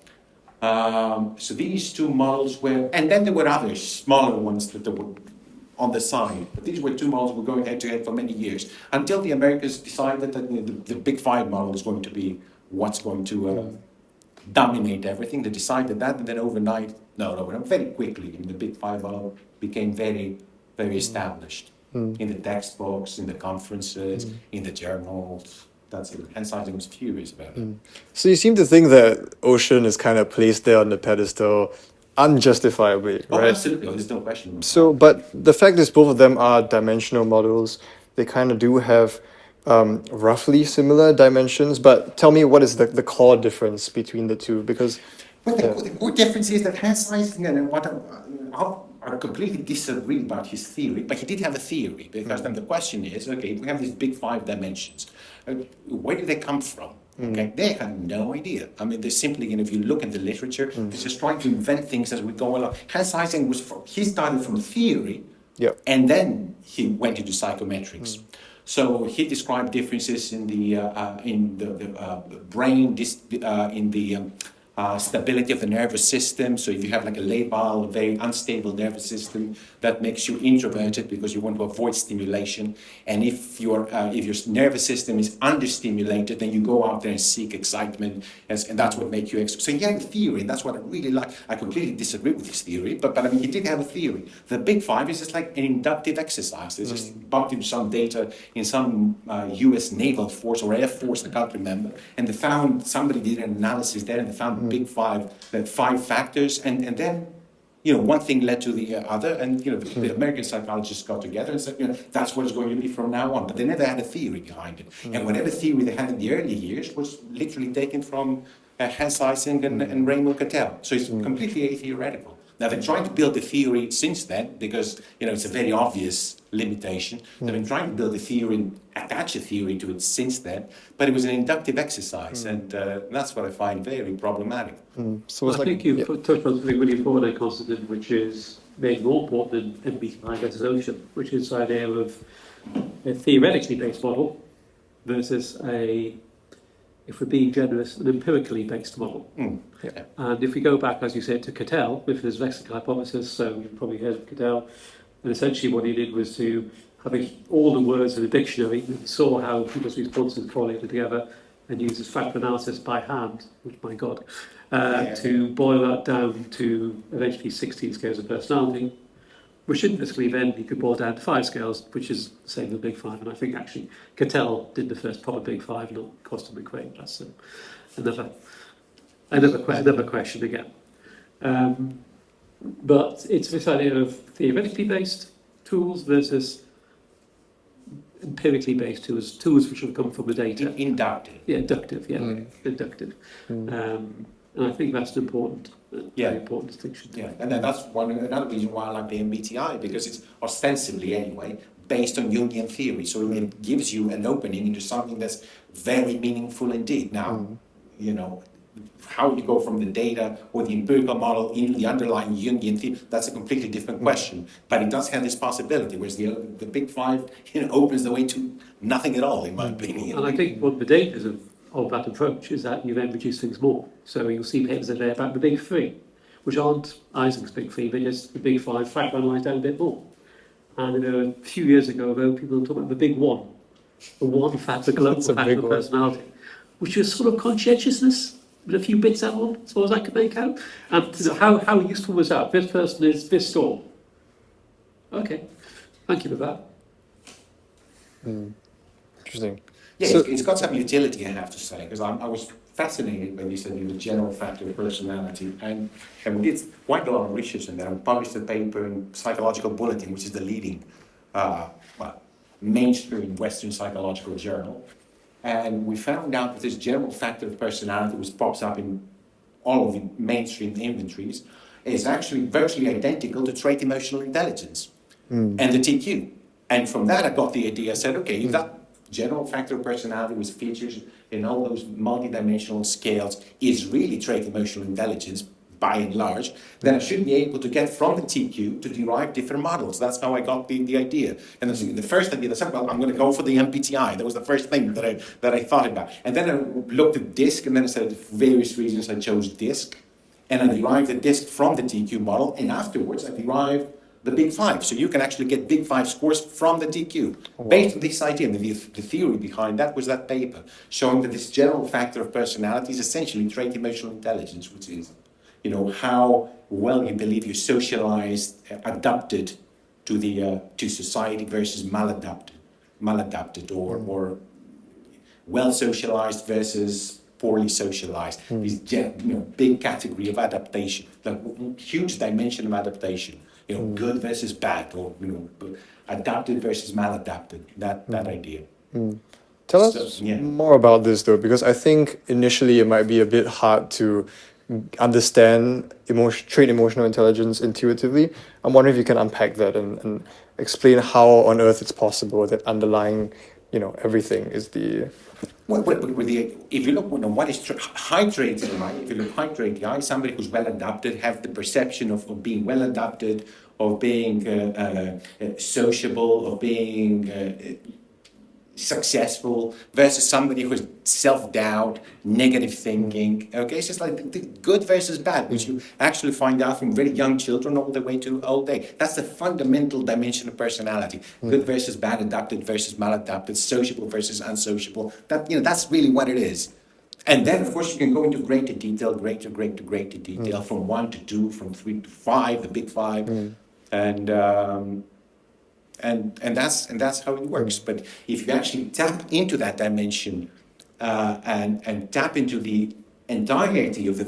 So these two models were, and then there were other smaller ones that were on the side. But these were two models were going head to head for many years until the Americans decided that the Big Five model is going to be what's going to dominate everything. They decided that, and then overnight, very quickly, the Big Five model became very very established in the textbooks, in the conferences, in the journals. That's it. Hence, I was furious about it. So you seem to think that ocean is kind of placed there on the pedestal unjustifiably, Oh, right? absolutely. There's no question. So, but the fact is, both of them are dimensional models. They kind of do have roughly similar dimensions. But tell me, what is the core difference between the two? Because But the core difference is that Hans Eysenck and I completely disagree about his theory, but he did have a theory, because then the question is, okay, we have these big 5 dimensions. Where did they come from? Okay, they have no idea. I mean, they're simply, if you look at the literature, they're just trying to invent things as we go along. Hans Eysenck he started from theory, and then he went into psychometrics. So he described differences in the brain, in the stability of the nervous system. So if you have like a labile, a very unstable nervous system, that makes you introverted because you want to avoid stimulation. And if your nervous system is understimulated, then you go out there and seek excitement, and that's what makes you extrovert. So he had a theory, and that's what I really like. I completely disagree with his theory, but I mean, he did have a theory. The big 5 is just like an inductive exercise. They just bumped into some data in some US Naval Force or Air Force, I can't remember, and they found, somebody did an analysis there, and they found big 5, the 5 factors, and then one thing led to the other, and the American psychologists got together and said, that's what it's going to be from now on. But they never had a theory behind it, and whatever theory they had in the early years was literally taken from Hans Eysenck and Raymond Cattell. So it's completely atheoretical. Now they're trying to build a theory since then, because it's a very obvious limitation. They've been trying to build a theory, attach a theory to it since then, but it was an inductive exercise, and that's what I find very problematic. So I think you've touched on something really important, Konstantin, which is maybe more important than MBTI versus ocean, which is the idea of a theoretically based model versus if we're being generous, an empirically based model. And if we go back, as you said, to Cattell with his lexical hypothesis, so you've probably heard of Cattell, and essentially what he did was to have all the words in a dictionary, and saw how people's responses correlated together, and used his factor analysis by hand, which, my God, to boil that down to eventually 16 scales of personality, which interestingly then he could boil down to 5 scales, which is the same as the Big 5. And I think actually Cattell did the first proper Big 5, not Konstantin Petrides. That's another question again. But it's this idea of theoretically based tools versus empirically based tools which have come from the data. Inductive. Yeah, inductive. Inductive. And I think that's an important, very important distinction. Yeah, and then that's another reason why I like the MBTI, because it's ostensibly, anyway, based on Jungian theory. So it gives you an opening into something that's very meaningful indeed. Now, how you go from the data or the empirical model into the underlying Jungian theory, that's a completely different question. But it does have this possibility, whereas the Big 5 opens the way to nothing at all, in my opinion. And I think one of the dangers of that approach is that you then reduce things more. So you'll see papers in there about the Big 3, which aren't Eysenck's Big 3, they're just the Big 5 fragmentalised down a bit more. And a few years ago, people were talking about the Big 1, the one factor, global factor of personality, which was sort of conscientiousness, with a few bits out on, as far as I could make out. And how useful was that? This person is this score. Okay, thank you for that. Interesting. Yeah, So- it's got some utility, I have to say, because I was fascinated when you said the general factor of personality, and we did quite a lot of research in that. We published a paper in Psychological Bulletin, which is the leading mainstream Western psychological journal, and we found out that this general factor of personality, which pops up in all of the mainstream inventories, is actually virtually identical to trait emotional intelligence and the TEIQue. And from that, I got the idea. I said, okay, if that general factor of personality with features in all those multidimensional scales is really trait emotional intelligence by and large, then I should be able to get from the TEIQue to derive different models. That's how I got the idea. And the first idea, I said, well, I'm going to go for the MBTI. That was the first thing that I thought about. And then I looked at DISC, and then I said, for various reasons, I chose DISC. And I derived the DISC from the TEIQue model, and afterwards I derived the Big 5. So you can actually get Big 5 scores from the TEIQue. Based on this idea, and the theory behind that was that paper, showing that this general factor of personality is essentially trait emotional intelligence, which is, how well you believe you're socialized, adapted to society versus maladapted or well socialized versus poorly socialized. This big category of adaptation, the huge dimension of adaptation. Good versus bad, or adapted versus maladapted. That idea. Tell us more about this, though, because I think initially it might be a bit hard to understand trait emotional intelligence intuitively. I'm wondering if you can unpack that and explain how on earth it's possible that underlying, everything is the... If you look at what is height rating, right? If you look at height rating, somebody who's well adapted have the perception of being well adapted, of being sociable, of being successful, versus somebody who's self-doubt, negative thinking. Okay, so it's like the good versus bad, which you actually find out from very young children all the way to old age. That's the fundamental dimension of personality. Good versus bad, adapted versus maladapted, sociable versus unsociable. That's really what it is. And then, of course, you can go into greater detail, greater detail, from 1 to 2, from 3 to 5, the big 5, and that's how it works. But if you actually tap into that dimension and tap into the entirety of the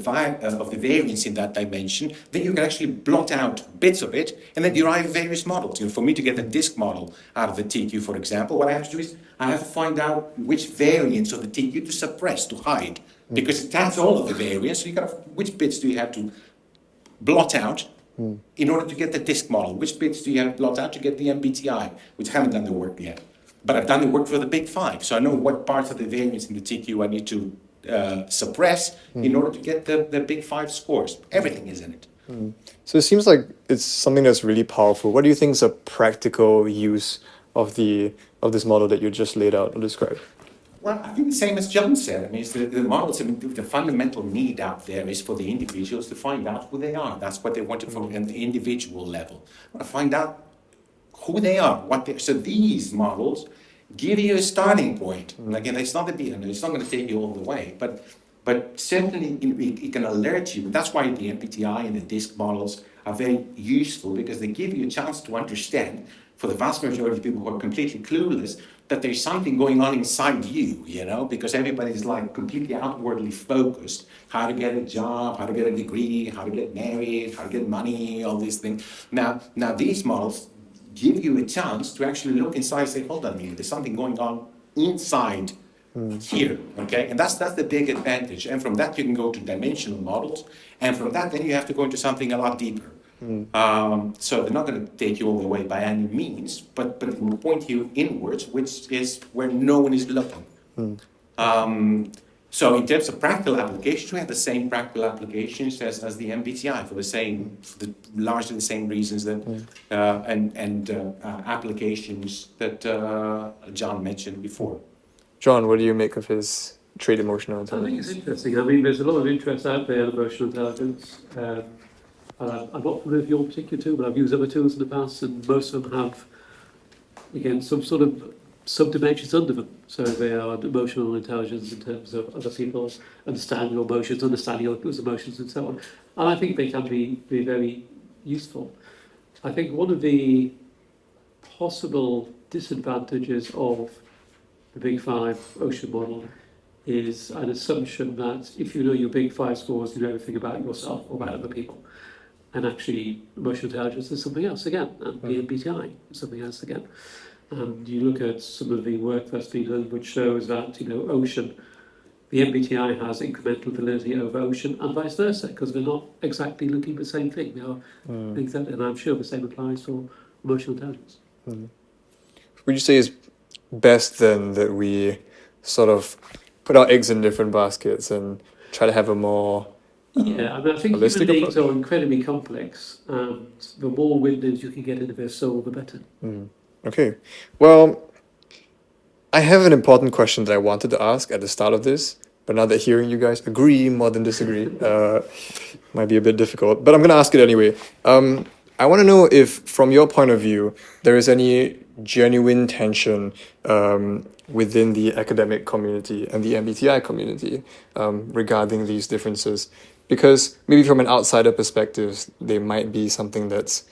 variance in that dimension, then you can actually blot out bits of it and then derive various models. For me to get a disk model out of the TEIQue, for example, what I have to do is I have to find out which variants of the TEIQue to suppress, to hide, because it taps all of the variants. So which bits do you have to blot out in order to get the disk model? Which bits do you have to blot out to get the MBTI, which I haven't done the work yet. But I've done the work for the big 5, so I know what parts of the variance in the TEIQue I need to suppress in order to get the big 5 scores. Everything is in it. So it seems like it's something that's really powerful. What do you think is a practical use of this model that you just laid out or described? Well, I think the same as John said. I mean, it's the models. I mean, the fundamental need out there is for the individuals to find out who they are. That's what they want to from at the individual level. Find out who they are. So these models give you a starting point. Again, it's not it's not going to take you all the way, but certainly it can alert you. That's why the MBTI and the DISC models are very useful, because they give you a chance to understand, for the vast majority of people who are completely clueless, that there's something going on inside you, because everybody's like completely outwardly focused. How to get a job, how to get a degree, how to get married, how to get money, all these things. Now these models give you a chance to actually look inside and say, hold on a minute, there's something going on inside here, okay? And that's the big advantage. And from that you can go to dimensional models, and from that then you have to go into something a lot deeper. So they're not going to take you all the way by any means, but it will point you inwards, which is where no one is looking. So in terms of practical applications, we have the same practical applications as the MBTI for largely the same reasons that and applications that John mentioned before. John, what do you make of his trait emotional intelligence? I think it's interesting. I mean, there's a lot of interest out there in emotional intelligence. I'm not familiar with your particular tool, but I've used other tools in the past, and most of them have, again, some sort of sub-dimensions under them. So they are emotional intelligence in terms of other people understanding your emotions, understanding others' emotions, and so on. And I think they can be very useful. I think one of the possible disadvantages of the Big 5 Ocean model is an assumption that if you know your Big 5 scores, you know everything about yourself or about other people. And actually, emotional intelligence is something else again, and the MBTI is something else again. And you look at some of the work that's been done, which shows that, Ocean, the MBTI has incremental validity over Ocean, and vice versa, because they're not exactly looking at the same thing. They are exactly, and I'm sure the same applies for emotional intelligence. Would you say it's best then that we sort of put our eggs in different baskets and try to have a more I think human beings are incredibly complex, and the more windows you can get into their soul, the better. Okay. Well, I have an important question that I wanted to ask at the start of this, but now that hearing you guys agree more than disagree, might be a bit difficult. But I'm going to ask it anyway. I want to know if, from your point of view, there is any genuine tension within the academic community and the MBTI community regarding these differences. Because maybe from an outsider perspective, they might be something that's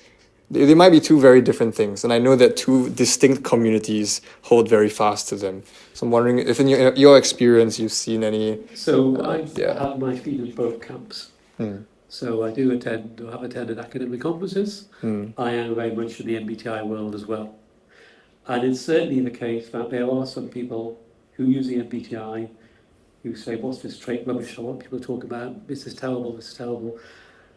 they might be two very different things, and I know that two distinct communities hold very fast to them. So I'm wondering if in your experience you've seen any. So I've yeah. had my feet in both camps. Hmm. So I do attend, or have attended academic conferences. I am very much in the MBTI world as well. And it's certainly the case that there are some people who use the MBTI who say, what's this trait rubbish? I want people to talk about, this is terrible, this is terrible.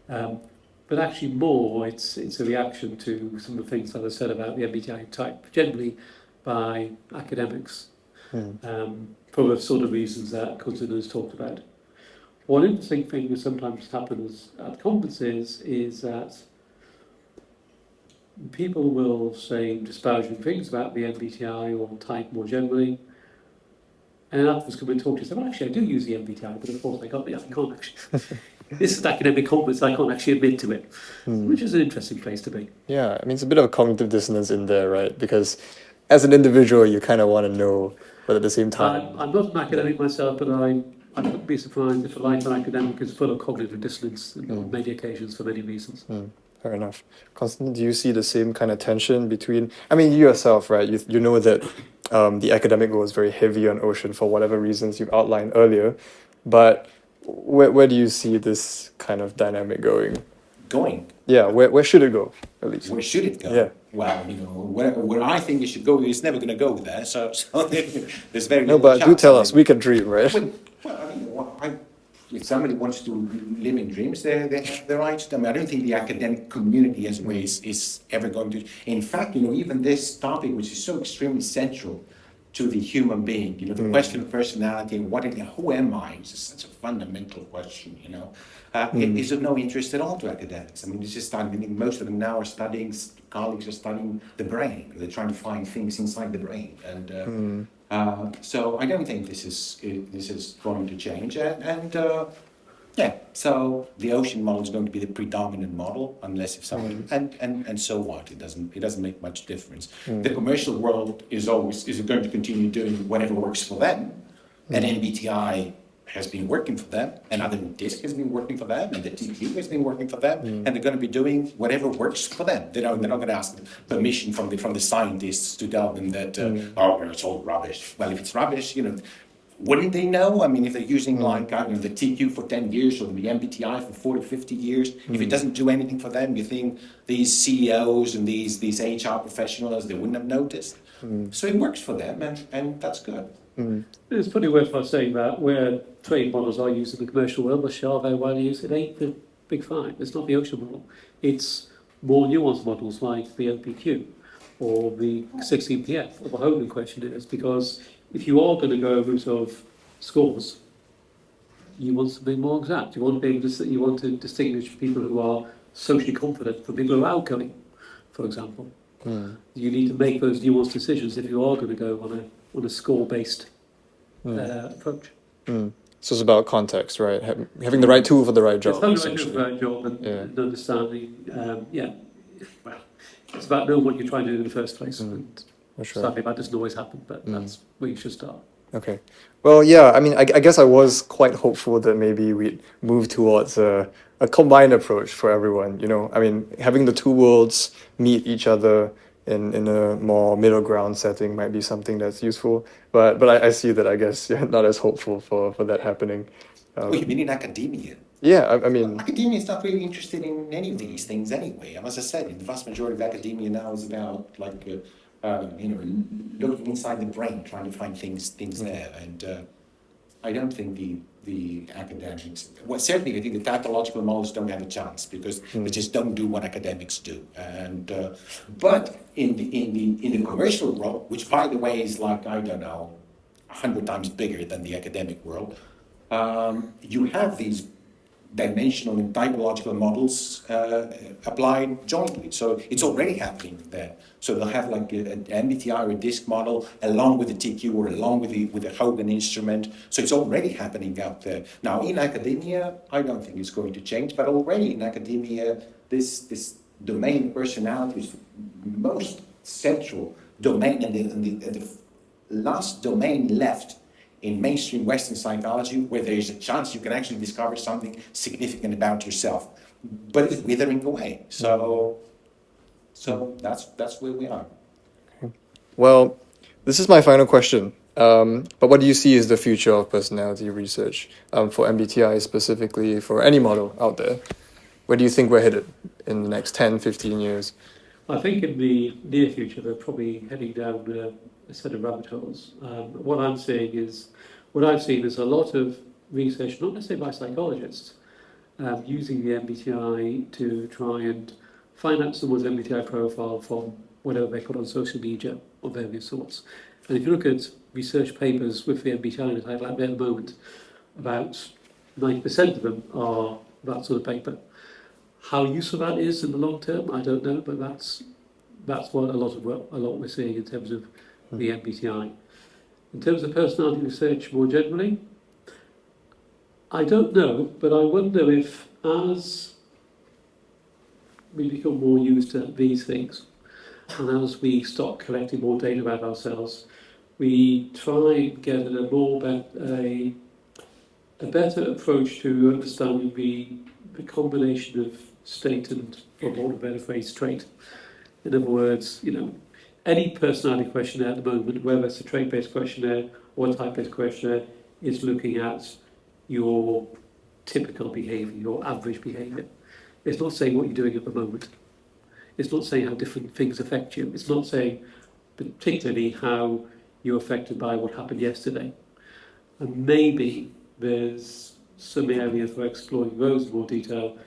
But actually more, it's a reaction to some of the things that are said about the MBTI type, generally by academics, for the sort of reasons that Konstantin has talked about. One interesting thing that sometimes happens at conferences is that people will say disparaging things about the MBTI or type more generally, and afterwards come and talk to you and say, well, actually, I do use the MBTI, but of course I can't actually. This is an academic conference, I can't actually admit to it, which is an interesting place to be. Yeah, I mean, it's a bit of a cognitive dissonance in there, right? Because as an individual, you kind of want to know, but at the same time... I'm not an academic myself, but I wouldn't be surprised if a life of academic is full of cognitive dissonance on many occasions for many reasons. Fair enough. Konstantin, do you see the same kind of tension between... I mean, you yourself, right? You know that the academic world is very heavy on ocean for whatever reasons you've outlined earlier, but where do you see this kind of dynamic going? Going. Yeah, where should it go, at least? Where should it go? Yeah. Well, where I think it should go, it's never going to go there. So there's very No, little but do chance. tell us. We can dream, right? Well, I mean, if somebody wants to live in dreams, they have the right to. I mean, I don't think the academic community as well is ever going to. In fact, even this topic, which is so extremely central to the human being, the question of personality and who am I? It's such a fundamental question, It is of no interest at all to academics. I mean, it's just starting, most of them now are studying, colleagues are studying the brain. They're trying to find things inside the brain. And so I don't think this is going to change. So the ocean model is going to be the predominant model, unless if someone and so what? It doesn't make much difference. The commercial world is going to continue doing whatever works for them, and MBTI has been working for them, and other DISC has been working for them, and the TEIQue has been working for them, and they're going to be doing whatever works for them. They're not going to ask permission from the scientists to tell them that it's all rubbish. Well, if it's rubbish, wouldn't they know? I mean, if they're using the TEIQue for 10 years or the MBTI for 40, 50 years, if it doesn't do anything for them, you think these CEOs and these HR professionals, they wouldn't have noticed? So it works for them, and that's good. It's pretty worthwhile saying that where trade models are used in the commercial world, which are very widely used, it ain't the big five. It's not the ocean model. It's more nuanced models like the OPQ or the 16PF or the Hogan questionnaires, because if you are going to go a route of scores, you want something more exact. You want to distinguish people who are socially confident from people who are outgoing, for example. You need to make those nuanced decisions if you are going to go on a score-based approach. So it's about context, right? Having the right tool for the right job. It's having the right tool for the right job and understanding, well, it's about knowing what you're trying to do in the first place. And sadly, that doesn't always happen, but that's where you should start. Okay. Well, yeah, I mean, I guess I was quite hopeful that maybe we'd move towards a combined approach for everyone, I mean, having the two worlds meet each other in a more middle ground setting might be something that's useful. But I see that I guess you're not as hopeful for that happening. You mean in academia? Yeah, I mean... Academia is not really interested in any of these things anyway. As I said, the vast majority of academia now is about looking inside the brain, trying to find things there. And I don't think the academics, well, certainly I think the pathological models don't have a chance because they just don't do what academics do. And but in the commercial world, which by the way is 100 times bigger than the academic world, you have these dimensional and typological models applied jointly. So it's already happening there. So they'll have an MBTI or a DISC model along with the TEIQue or along with the Hogan instrument. So it's already happening out there. Now in academia, I don't think it's going to change, but already in academia, this domain personality is most central domain and the last domain left in mainstream Western psychology, where there is a chance you can actually discover something significant about yourself, but it's withering away. So So that's where we are. Well, this is my final question. But what do you see as the future of personality research for MBTI specifically, for any model out there? Where do you think we're headed in the next 10, 15 years? I think in the near future they're probably heading down a set of rabbit holes. What I've seen is a lot of research, not necessarily by psychologists, using the MBTI to try and find out someone's MBTI profile from whatever they put on social media of various sorts. And if you look at research papers with the MBTI in the title at the moment, about 90% of them are that sort of paper. How useful that is in the long term, I don't know, but that's what a lot we're seeing in terms of the MBTI. In terms of personality research more generally, I don't know, but I wonder if as we become more used to these things, and as we start collecting more data about ourselves, we try and get a better approach to understanding the combination of state and, for want of a better phrase, trait. In other words, any personality questionnaire at the moment, whether it's a trait-based questionnaire or a type-based questionnaire, is looking at your typical behaviour, your average behaviour. It's not saying what you're doing at the moment. It's not saying how different things affect you. It's not saying particularly how you're affected by what happened yesterday. And maybe there's some areas for exploring those in more detail,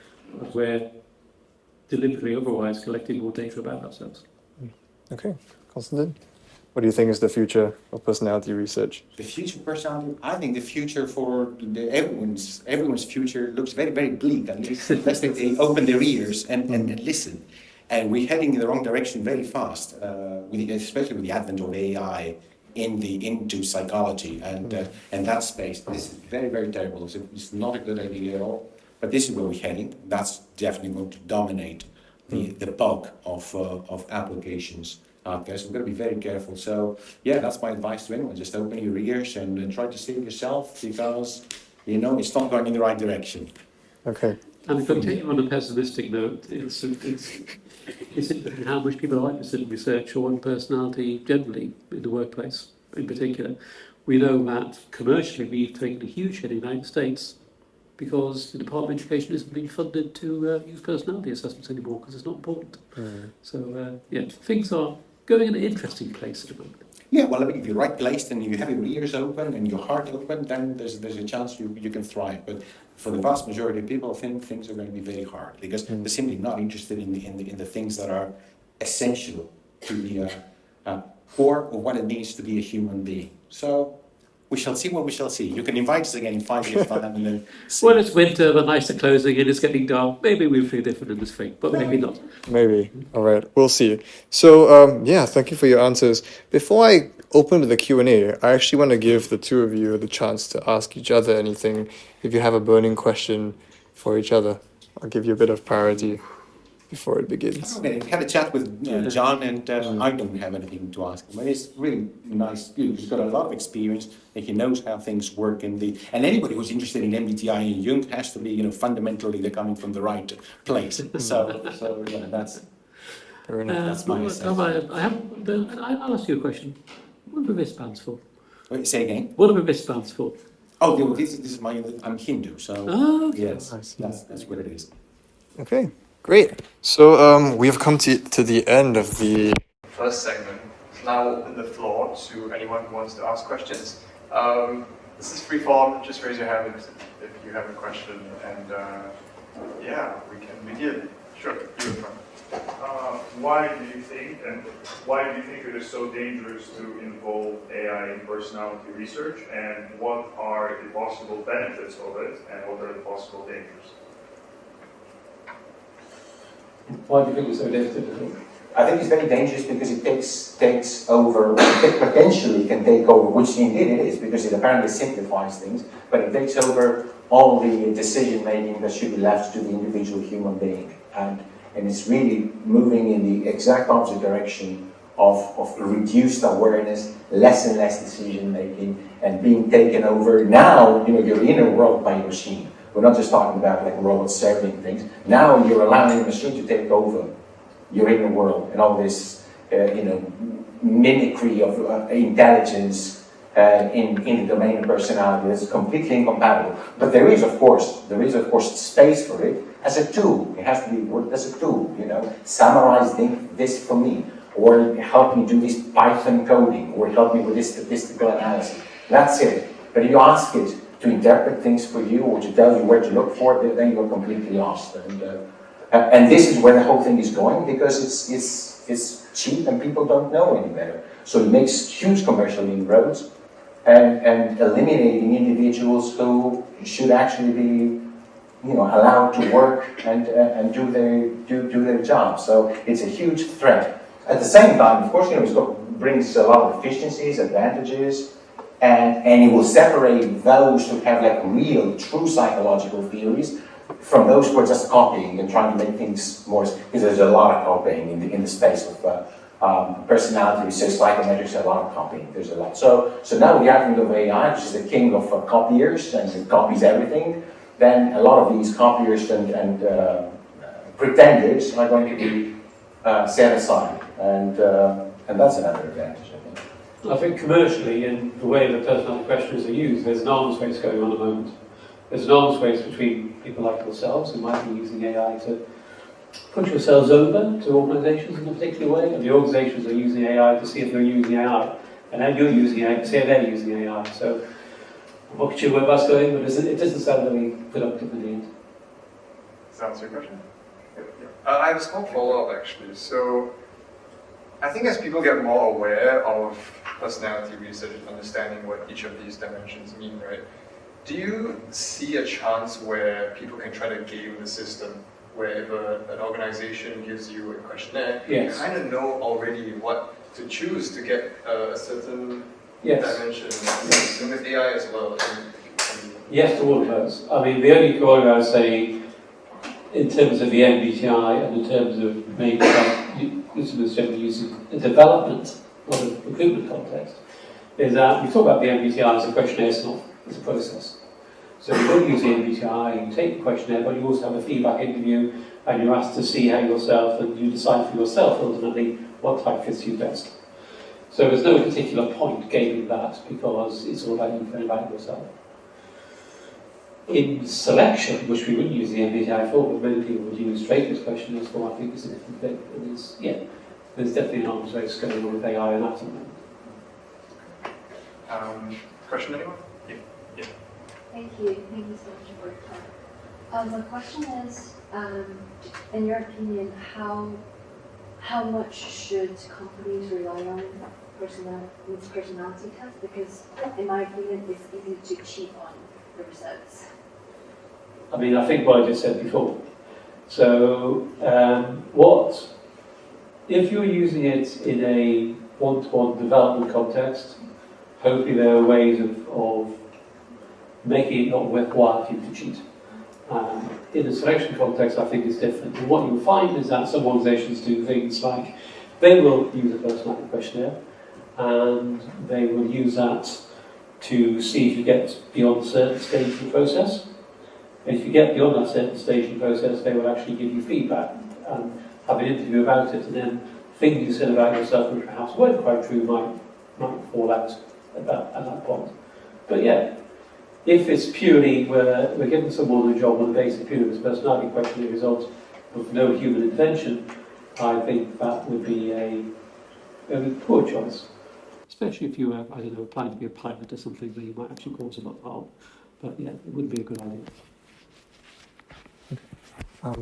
where deliberately otherwise collecting more data about ourselves. Okay, Konstantin, what do you think is the future of personality research? The future personality, I think the future for everyone's future looks very, very bleak, unless they open their ears and listen. And we're heading in the wrong direction very fast, especially with the advent of AI into psychology and that space. This is very, very terrible. It's not a good idea at all. But this is where we're heading. That's definitely going to dominate the bulk of applications out there. So we've got to be very careful. So yeah, that's my advice to anyone. Just open your ears and try to see it yourself, because it's not going in the right direction. Okay. And if I continue on a pessimistic note, it's interesting how much people are interested in research or in personality generally in the workplace in particular. We know that commercially we've taken a huge hit in the United States because the Department of Education isn't being funded to use personality assessments anymore because it's not important. So things are going in an interesting place at the moment. Yeah, well, I mean, if you're right placed and you have your ears open and your heart open, then there's a chance you can thrive. But for the vast majority of people, I think things are going to be very hard because they're simply not interested in the things that are essential to the core of what it means to be a human being. So we shall see what we shall see. You can invite us again in 5 years' time and then see. Well, it's winter, the nights are closing and it's getting dark. Maybe we'll feel different in this thing, but maybe not. Maybe. All right. We'll see. So, thank you for your answers. Before I open to the Q&A, I actually want to give the two of you the chance to ask each other anything. If you have a burning question for each other, I'll give you a bit of priority before it begins. Okay, we had a chat with John, and I don't have anything to ask him. It's really nice. He's got a lot of experience, and he knows how things work. And anybody who's interested in MBTI and Jung has to be, fundamentally they're coming from the right place. So yeah, that's Fair enough. that's my assessment. I'll ask you a question. What are the wristbands for? Wait, say again. What are the wristbands for? Oh, this is I'm Hindu, so Okay. yes, that's what it is. Okay. Great. So we have come to the end of the First segment. Now I'll open the floor to anyone who wants to ask questions. This is free form. Just raise your hand if you have a question, and we can begin. Sure, you in front. Why do you think it is so dangerous to involve AI in personality research, and what are the possible benefits of it, and what are the possible dangers? Why do you think it's so difficult? I think it's very dangerous because it takes over, potentially can take over, which indeed it is, because it apparently simplifies things, but it takes over all the decision making that should be left to the individual human being. And it's really moving in the exact opposite direction of reduced awareness, less and less decision making, and being taken over. Now, you're in a world by a machine. We're not just talking about like robots serving things. Now you're allowing the machine to take over your inner world and all this, mimicry of intelligence in the domain of personality that's completely incompatible. But there is, of course, space for it as a tool. It has to be worked as a tool, Summarize this for me, or help me do this Python coding, or help me with this statistical analysis. That's it. But if you ask it to interpret things for you or to tell you where to look for it, then you're completely lost. And this is where the whole thing is going, because it's cheap and people don't know any better. So it makes huge commercial inroads and eliminating individuals who should actually be allowed to work and do their job. So it's a huge threat. At the same time, of course, it brings a lot of efficiencies, advantages, and it will separate those who have like real, true psychological theories from those who are just copying and trying to make things more, because there's a lot of copying in the space of personality research. Psychometrics, a lot of copying. There's a lot. So now with the advent of AI, which is the king of copiers and it copies everything, then a lot of these copiers and pretenders are going to be set aside, and that's another advantage, I think. I think commercially, in the way that personality questionnaires are used, there's an arms race going on at the moment. There's an arms race between people like yourselves who might be using AI to push yourselves over to organisations in a particular way, and the organisations are using AI to see if they're using AI, and then you're using AI to see if they're using AI. So I'm not sure where that's going, but it doesn't sound very productive in the end. Does that answer your question? I have a small follow-up actually. So I think as people get more aware of personality research and understanding what each of these dimensions mean, right? Do you see a chance where people can try to game the system, where if an organization gives you a questionnaire, Yes. you kind of know already what to choose to get a certain Yes. dimension, and with AI as well? Yes to all of those. I mean, the only quote I would say, in terms of the MBTI and in terms of maybe generally using the development or the recruitment context, is that we talk about the MBTI as a questionnaire, it's not, it's a process. So you don't use the MBTI, you take the questionnaire, but you also have a feedback interview and you're asked to see how yourself, and you decide for yourself ultimately what type fits you best. So there's no particular point gaming that, because it's all about you feeling about yourself. In selection, which we wouldn't use the MBTI for, but many people would use traitors questionnaires for, I think it's a different thing. There's definitely an arms race going on with AI and that at the moment. Question, anyone? Yeah. Thank you so much for your time. The question is, in your opinion, how much should companies rely on personality tests? Because in my opinion, it's easy to cheat on the results. I mean, I think what I just said before. So, if you're using it in a one-to-one development context, hopefully there are ways of making it not worthwhile for you to cheat. In a selection context, I think it's different. And what you'll find is that some organisations do things like they will use a personality questionnaire and they will use that to see if you get beyond a certain stage of the process. And if you get beyond that certain stage of the process, they will actually give you feedback and have an interview about it, and then things you said about yourself which perhaps weren't quite true might fall out at that point. But yeah, if it's purely we're giving someone a job on the basis of purely this personality questionnaire result with no human intervention, I think that would be a very poor choice. Especially if you were, I don't know, applying to be a pilot or something where you might actually cause a lot of harm. But yeah, it wouldn't be a good idea.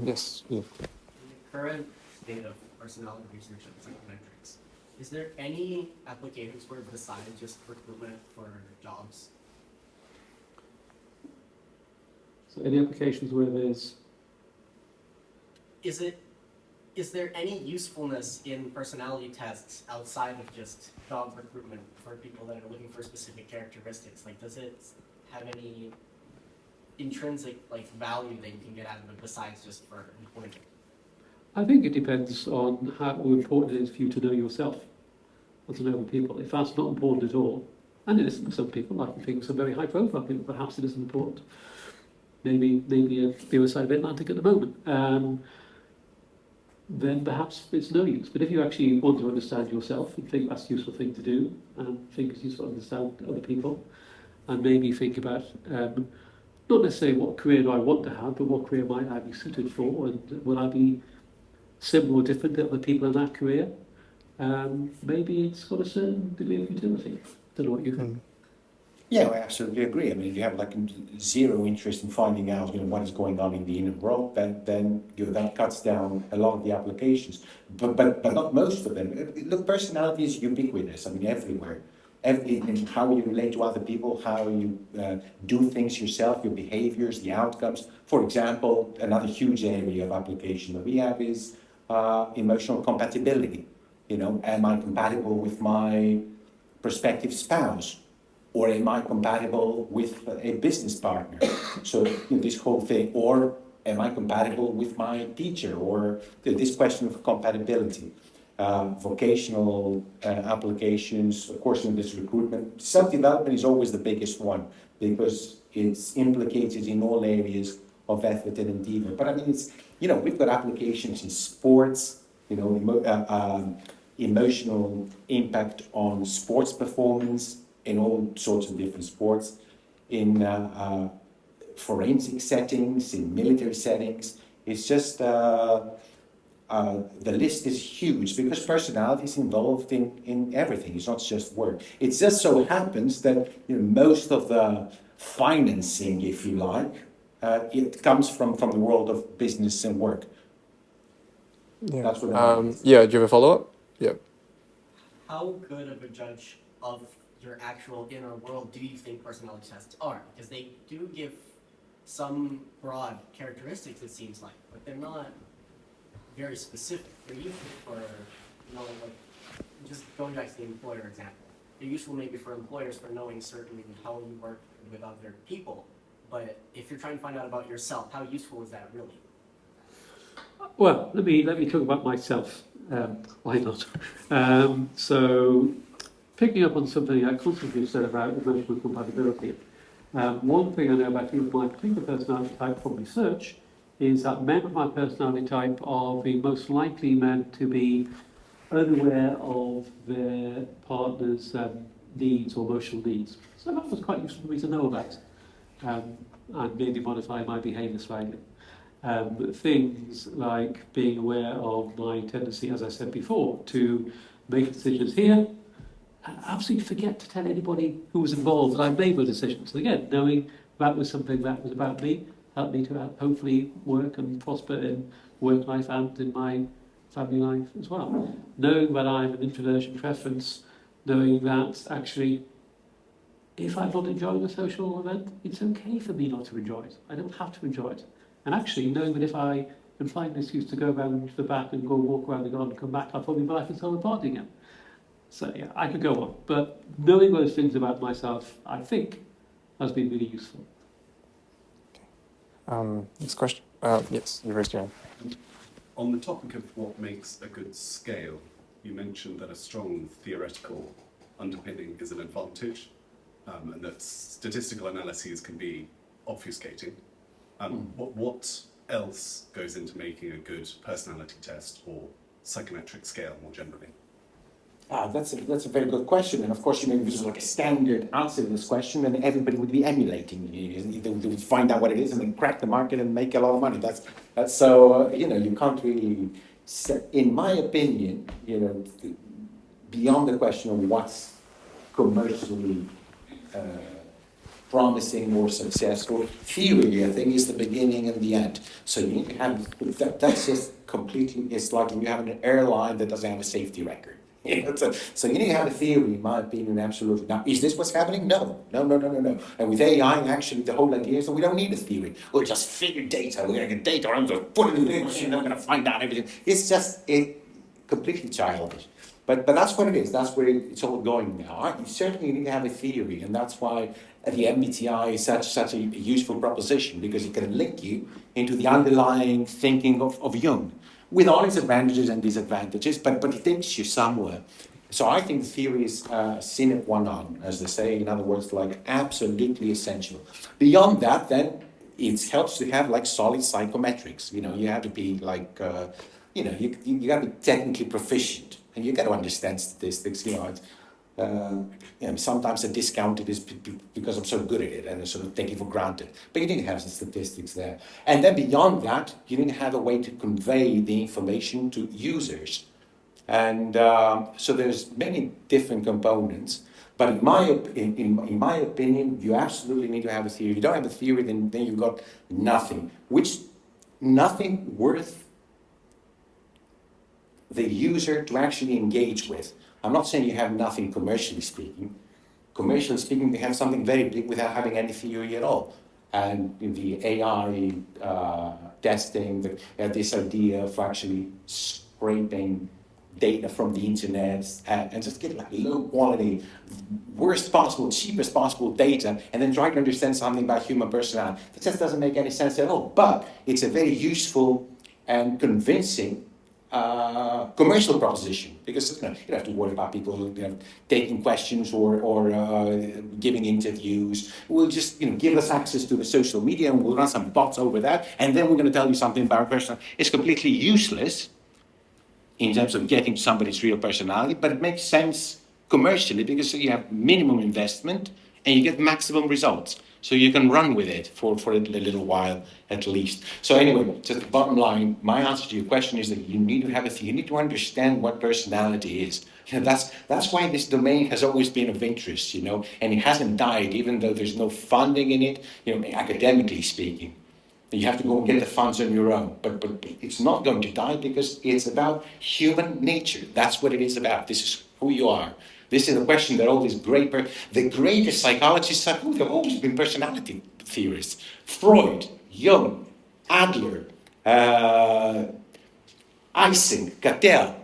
Yes. Yeah. In the current state of personality research and psychometrics, is there any applications for besides just recruitment for jobs? So any applications where there's... Is there any usefulness in personality tests outside of just job recruitment for people that are looking for specific characteristics? Like, does it have any intrinsic value that you can get out of it besides just for employment? I think it depends on how important it is for you to know yourself or to know other people. If that's not important at all, and it isn't for some people, I think some very high profile people, perhaps it isn't important. Maybe the other side of the Atlantic at the moment. then perhaps it's no use. But if you actually want to understand yourself and think that's a useful thing to do, and think it's useful to understand other people, and maybe think about not necessarily what career do I want to have, but what career might I be suited for, and will I be similar or different to other people in that career? Maybe it's got a certain degree of utility. Don't know what you think. Yeah, I absolutely agree. I mean, if you have like zero interest in finding out, what is going on in the inner world, then that cuts down a lot of the applications. But not most of them. Look, personality is ubiquitous. I mean, everywhere. In how you relate to other people, how you do things yourself, your behaviors, the outcomes. For example, another huge area of application that we have is emotional compatibility. Am I compatible with my prospective spouse? Or am I compatible with a business partner? So this whole thing, or am I compatible with my teacher? Or this question of compatibility, vocational applications, of course, in this recruitment. Self-development is always the biggest one because it's implicated in all areas of effort and endeavor. But I mean, it's, we've got applications in sports, emotional impact on sports performance, in all sorts of different sports, in forensic settings, in military settings. It's just, the list is huge because personality is involved in everything. It's not just work. It just so happens that most of the financing, if you like, it comes from the world of business and work. Yeah. That's what I mean. Yeah, do you have a follow-up? Yeah. How good of a judge of your actual inner world do you think personality tests are? Because they do give some broad characteristics, it seems like, but they're not very specific. They're useful for, just going back to the employer example. They're useful maybe for employers for knowing certainly how you work with other people. But if you're trying to find out about yourself, how useful is that really? Well, let me talk about myself. Why not? So, picking up on something that Konstantin said about emotional compatibility, one thing I know about people with my particular personality type from research is that men with my personality type are the most likely men to be unaware of their partner's needs or emotional needs. So that was quite useful for me to know about, and maybe modify my behaviour slightly. Things like being aware of my tendency, as I said before, to make decisions here and absolutely forget to tell anybody who was involved that I made the decisions. So again, knowing that was something that was about me, helped me to hopefully work and prosper in work life and in my family life as well. Knowing that I have an introversion preference, knowing that actually if I'm not enjoying a social event, it's okay for me not to enjoy it. I don't have to enjoy it. And actually, knowing that if I can find an excuse to go around to the back and go walk around the garden and come back, I'll probably be back and start party again. So yeah, I could go on. But knowing those things about myself, I think, has been really useful. Next question. Yes, you raised your hand. On the topic of what makes a good scale, you mentioned that a strong theoretical underpinning is an advantage, and that statistical analyses can be obfuscating. What else goes into making a good personality test or psychometric scale more generally? That's a very good question, and of course, this is like a standard answer to this question, and everybody would be emulating. They would find out what it is and then crack the market and make a lot of money. That's so you can't really. In my opinion, beyond the question of what's commercially promising or successful, theory, I think, is the beginning and the end. So you need to have that's just completely. It's like you have an airline that doesn't have a safety record. So you need to have a theory, in my opinion, absolutely. Now, is this what's happening? No. And with AI, actually, the whole idea is that we don't need a theory. We'll just figure data. We're going to get data, I'm just put it in the machine, I'm going to find out everything. It's just completely childish. But that's what it is. That's where it's all going now. You certainly need to have a theory, and that's why the MBTI is such a useful proposition, because it can link you into the underlying thinking of Jung, with all its advantages and disadvantages, but it takes you somewhere. So I think the theory is sine qua non, as they say. In other words, like absolutely essential. Beyond that, then it helps to have like solid psychometrics. You have to be like you got to be technically proficient, and you got to understand statistics. Sometimes I discount it because I'm so good at it and I sort of take it for granted. But you need to have some statistics there. And then beyond that, you need to have a way to convey the information to users. And so there's many different components. But in my opinion, you absolutely need to have a theory. If you don't have a theory, then you've got nothing. Nothing worth the user to actually engage with. I'm not saying you have nothing commercially speaking. Commercially speaking, they have something very big without having any theory at all. And in the AI testing, this idea of actually scraping data from the internet and just get like low quality, worst possible, cheapest possible data, and then try to understand something about human personality. That just doesn't make any sense at all. But it's a very useful and convincing commercial proposition, because you don't have to worry about people taking questions or giving interviews. We'll just give us access to the social media and we'll run some bots over that, and then we're going to tell you something about personal. It's completely useless in terms of getting somebody's real personality, but it makes sense commercially because you have minimum investment and you get maximum results. So you can run with it for a little while at least. So anyway, just the bottom line, my answer to your question is that you need to have you need to understand what personality is. That's why this domain has always been of interest, and it hasn't died, even though there's no funding in it, academically speaking. You have to go and get the funds on your own, but it's not going to die because it's about human nature. That's what it is about. This is who you are. This is a question that all these the greatest psychologists have always been personality theorists. Freud, Jung, Adler, Eysenck, Cattell.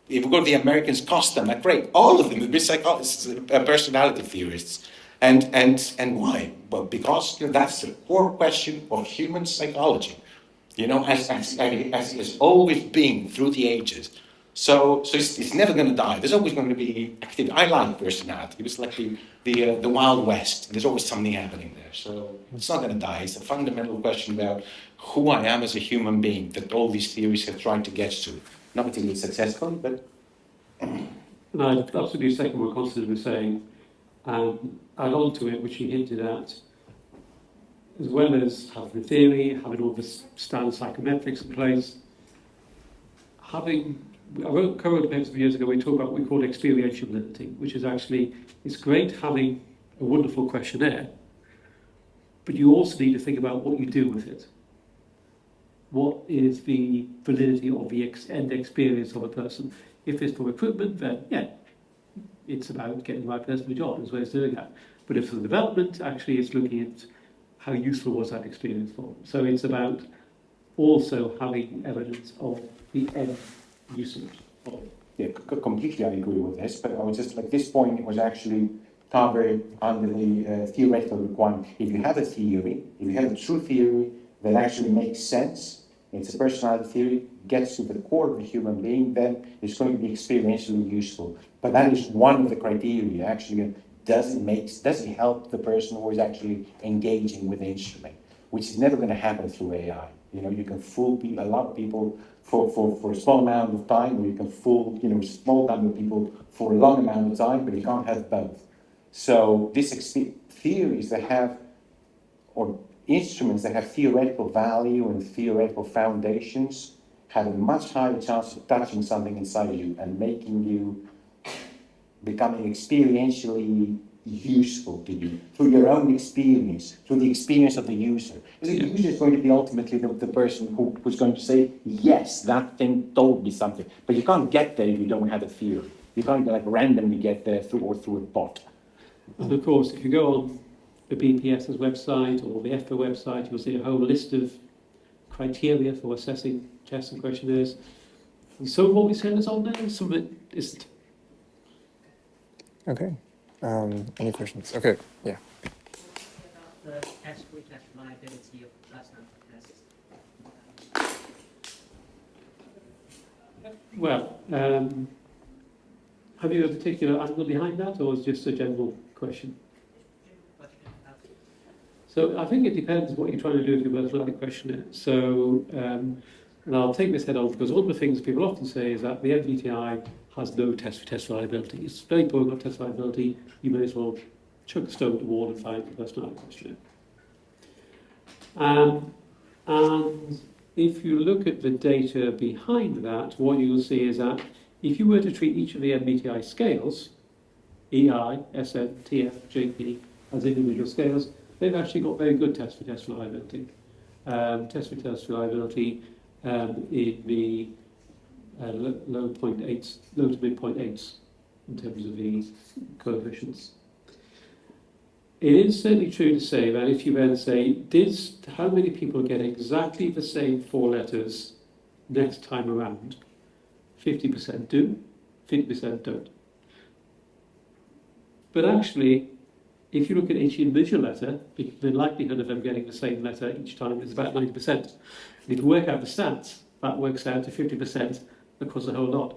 If we go to the Americans, Costa, McRae, all of them have been psychologists, personality theorists. And why? Well, because that's the core question of human psychology, as it has always been through the ages. So it's never going to die. There's always going to be activity. I like personality. It's like the Wild West. There's always something happening there. So it's not going to die. It's a fundamental question about who I am as a human being that all these theories have tried to get to. Not particularly successfully, but... And I absolutely second what Konstantin was saying. Add on to it, which he hinted at, as well as having the theory, having all the standard psychometrics in place, I wrote a paper some years ago where we talk about what we call experiential validity, which is actually, it's great having a wonderful questionnaire, but you also need to think about what you do with it. What is the validity of the end experience of a person? If it's for recruitment, then yeah, it's about getting the right person for the job, as well as doing that. But if it's for development, actually it's looking at how useful was that experience for them. So it's about also having evidence of the end usage of it. Yeah, completely I agree with this, but I was just like, this point was actually covered under the theoretical requirement. If you have a theory, if you have a true theory that actually makes sense, it's a personality theory, gets to the core of the human being, then it's going to be experientially useful. But that is one of the criteria. Actually, does it help the person who is actually engaging with the instrument, which is never going to happen through AI. You can fool a lot of people for a small amount of time, or you can fool a small number of people for a long amount of time, but you can't have both. So these theories that have, or instruments that have theoretical value and theoretical foundations, have a much higher chance of touching something inside of you and making you becoming experientially useful to you through your own experience, through the experience of the user. Because the user is going to be ultimately the person who's going to say, yes, that thing told me something. But you can't get there if you don't have a theory. You can't randomly get there through a bot. And of course, if you go on the BPS's website or the EFA website, you'll see a whole list of criteria for assessing tests and questionnaires. And some of what we said is on there, some of it isn't. Okay. Any questions? Okay, yeah. The test reliability of personality tests. Well, have you a particular angle behind that, or is it just a general question? So I think it depends what you're trying to do with your personality questionnaire. So And I'll take this head on because one of the things people often say is that the MBTI has no test for test reliability. It's very poor got test reliability. You may as well chuck a stone at the wall and find the personality questionnaire. And if you look at the data behind that, what you'll see is that if you were to treat each of the MBTI scales, EI, SN, TF, JP, as individual scales, they've actually got very good test for test reliability. Test for test reliability in the low to mid 0.8s in terms of the coefficients. It is certainly true to say that if you then say, how many people get exactly the same 4 letters next time around? 50% do, 50% don't. But actually, if you look at each individual letter, the likelihood of them getting the same letter each time is about 90%. And if you work out the stats, that works out to 50% across the whole lot.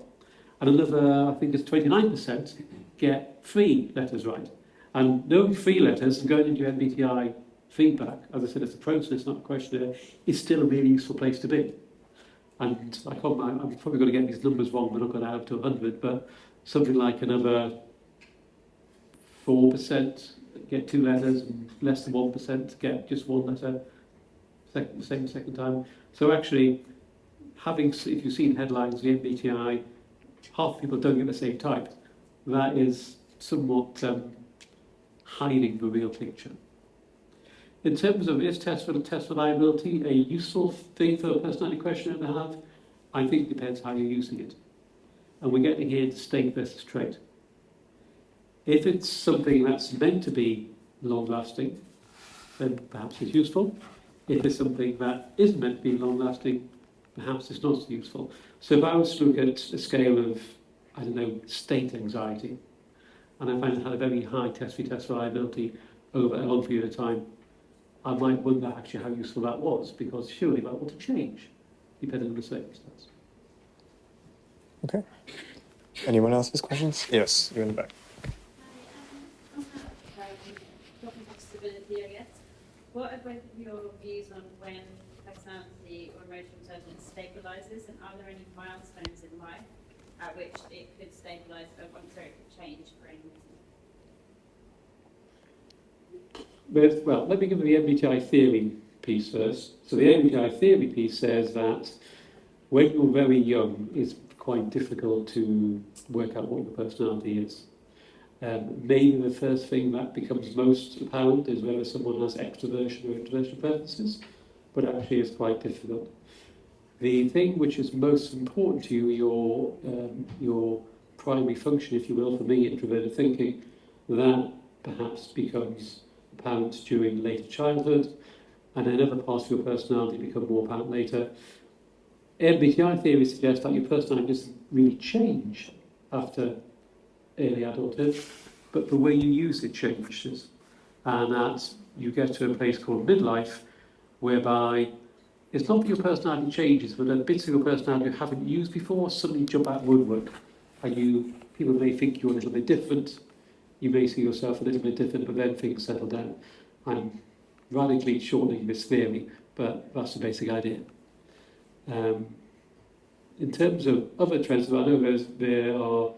And another, I think it's 29%, get 3 letters right. And knowing 3 letters and going into your MBTI feedback, as I said, it's a process, not a questionnaire, is still a really useful place to be. And I'm probably going to get these numbers wrong, we're not going to add up to 100, but something like another 4% get 2 letters, and less than 1% get just 1 letter, second time. So actually, if you've seen headlines, the MBTI, half the people don't get the same type. That is somewhat hiding the real picture. In terms of is test reliability a useful thing for a personality questionnaire to have? I think it depends how you're using it. And we're getting here to state versus trait. If it's something that's meant to be long-lasting, then perhaps it's useful. If it's something that isn't meant to be long-lasting, perhaps it's not so useful. So if I was to look at a scale of, I don't know, state anxiety, and I find it had a very high test reliability over a long period of time, I might wonder actually how useful that was, because surely that ought to change, depending on the circumstance. Okay. Anyone else has questions? Yes, you're in the back. Talking of stability, I guess. What are both of your views on when personality or emotional intelligence stabilizes, and are there any milestones in life at which it could stabilize, or it could change for any reason? Well, let me give you the MBTI theory piece first. So the MBTI theory piece says that when you're very young, it's quite difficult to work out what your personality is. Maybe the first thing that becomes most apparent is whether someone has extroversion or introversion preferences, but actually it's quite difficult. The thing which is most important to you, your primary function, if you will, for me, introverted thinking, that perhaps becomes apparent during later childhood, and then other parts of your personality become more apparent later. MBTI theory suggests that your personality doesn't really change after early adulthood, but the way you use it changes, and that you get to a place called midlife, whereby it's not that your personality changes, but then bits of your personality you haven't used before suddenly jump out of woodwork, and people may think you're a little bit different. You may see yourself a little bit different, but then things settle down. I'm radically shortening this theory, but that's the basic idea. In terms of other trends, I know there are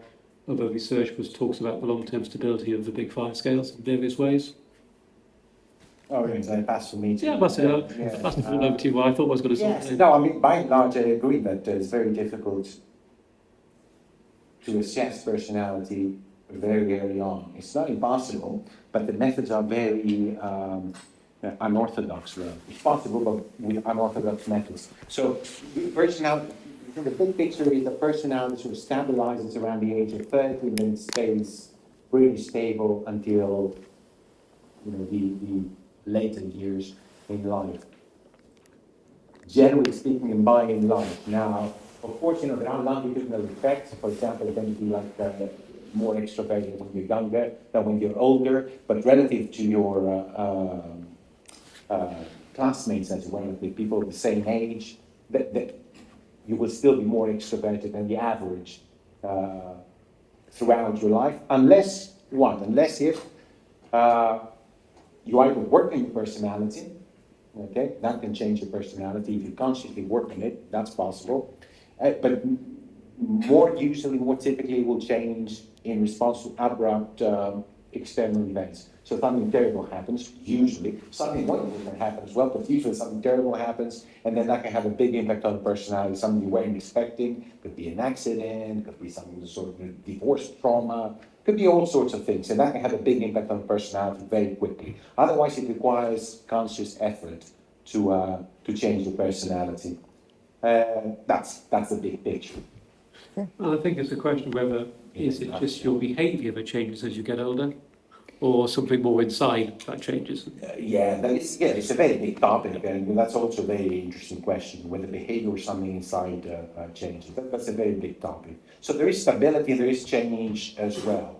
other research which talks about the long-term stability of the big 5 scales in various ways. Oh, yeah, so pass for me too. Yeah, pass it over to you. What I thought I was going to say. Yes, no, I mean, by and large, I agree that it's very difficult to assess personality very early on. It's not impossible, but the methods are very unorthodox. It's possible, but with unorthodox methods. So, personality, the big picture is that personality sort of stabilizes around the age of 30 and then stays pretty stable until the later years in life. Generally speaking, and by and large. Now, of course, there are longitudinal effects. For example, it can be like more extroverted when you're younger than when you're older, but relative to your classmates as well, the people of the same age, that you will still be more extroverted than the average throughout your life, unless if you either work on your personality Okay, that can change your personality if you consciously work on it. That's possible, but more typically, will change in response to abrupt external events. So something terrible happens, usually. Something wonderful can happen as well, but usually something terrible happens, and then that can have a big impact on the personality. Something you weren't expecting. Could be an accident, could be some sort of divorce trauma, could be all sorts of things, and that can have a big impact on the personality very quickly. Otherwise, it requires conscious effort to change the personality. That's the big picture. I think it's a question whether is it just your behaviour that changes as you get older, or something more inside that changes. It's a very big topic, and that's also a very interesting question, whether behavior or something inside changes. That's a very big topic. So there is stability, there is change as well.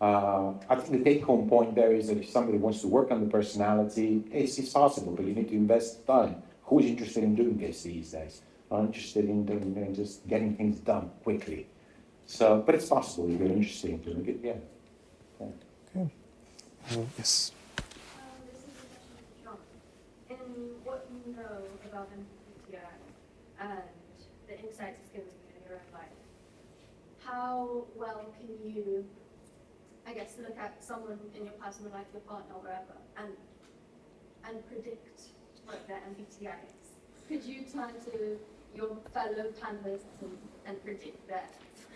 I think the take-home point there is that if somebody wants to work on the personality, it's possible, but you need to invest time. Who's interested in doing this these days? I'm interested in just getting things done quickly. So, but it's possible if you're interested in doing it, yeah. Okay. Yes. This is a question for John. In what you know about MBTI and the insights it's given you in your own life, how well can you, I guess, look at someone in your personal life, your partner, or wherever, and predict what their MBTI is? Could you turn to your fellow panelists and predict their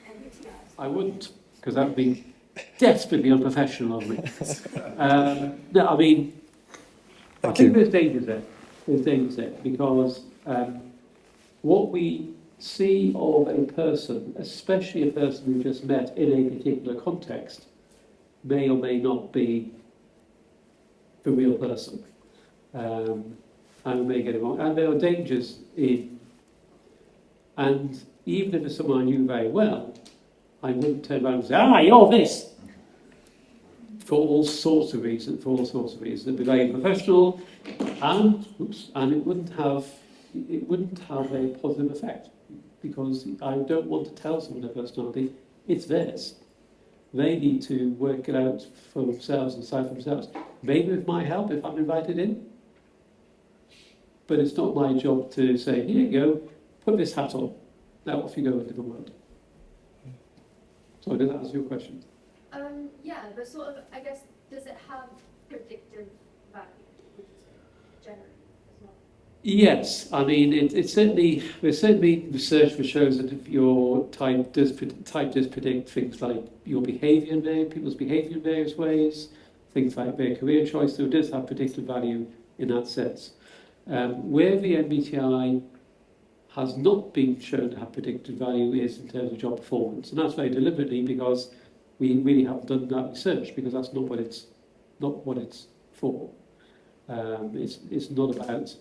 MBTIs? I wouldn't, because that would be desperately unprofessional of me. No, I mean, I think there's dangers there. There's dangers there because what we see of a person, especially a person we just met in a particular context, may or may not be the real person. And we may get it wrong. And there are dangers in, and even if it's someone I knew very well, I wouldn't turn around and say, you're this! For all sorts of reasons, it'd be very professional, and it wouldn't have a positive effect, because I don't want to tell someone their personality, it's theirs. They need to work it out for themselves and decide for themselves. Maybe with my help, if I'm invited in. But it's not my job to say, here you go, put this hat on. Now off you go into the world. So did that answer your question? Yeah, but sort of, I guess, does it have predictive value, generally, as well? Yes, I mean, there's certainly research that shows that if your type does predict things like your behaviour people's behaviour in various ways, things like their career choice, so it does have predictive value in that sense. Where the MBTI has not been shown to have predictive value is in terms of job performance, and that's very deliberately because we really haven't done that research, because that's not what it's for. It's not about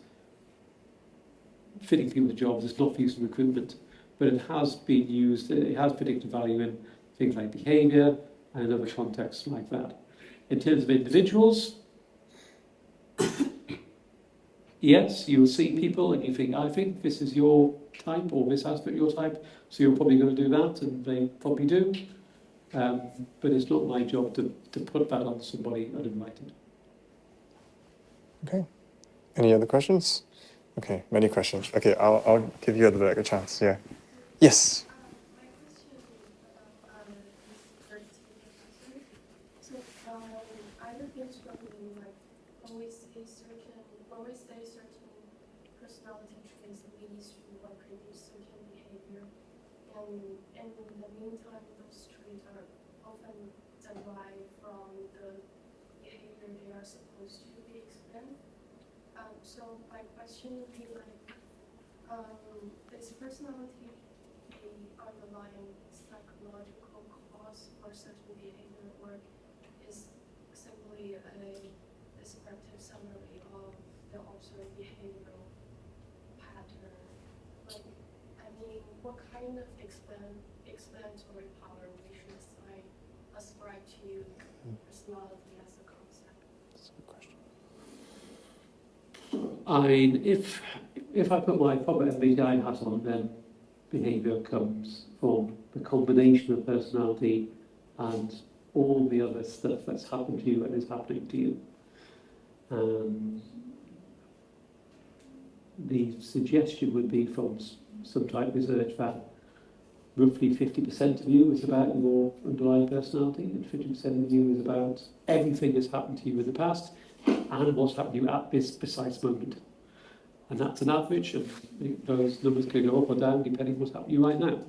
fitting people to jobs. It's not for use in recruitment, but it has been used. It has predictive value in things like behaviour and in other contexts like that. In terms of individuals, yes, you'll see people and you think, I think this is your type, or this aspect of your type, so you're probably going to do that, and they probably do. But it's not my job to put that on somebody uninvited. Okay. Any other questions? Okay, many questions. Okay, I'll give you at the back a chance. Yeah. Yes. My question about this very specific answer. So I have been struggling when we say certain personality traits that leads to produce certain behavior, and in the meantime, those traits are often derived from the behavior they are supposed to be explained. So my question would be is personality the underlying psychological cause for certain behavior, or is simply a descriptive summary of the observed behavioral pattern? What kind of explanatory power we should ascribe to personality as a concept? That's a good question. I mean, if I put my proper MBTI hat on, then behaviour comes from the combination of personality and all the other stuff that's happened to you and is happening to you. the suggestion would be from some type of research that roughly 50% of you is about your underlying personality, and 50% of you is about everything that's happened to you in the past and what's happened to you at this precise moment. And that's an average, and those numbers can go up or down depending on what's happening to you right now.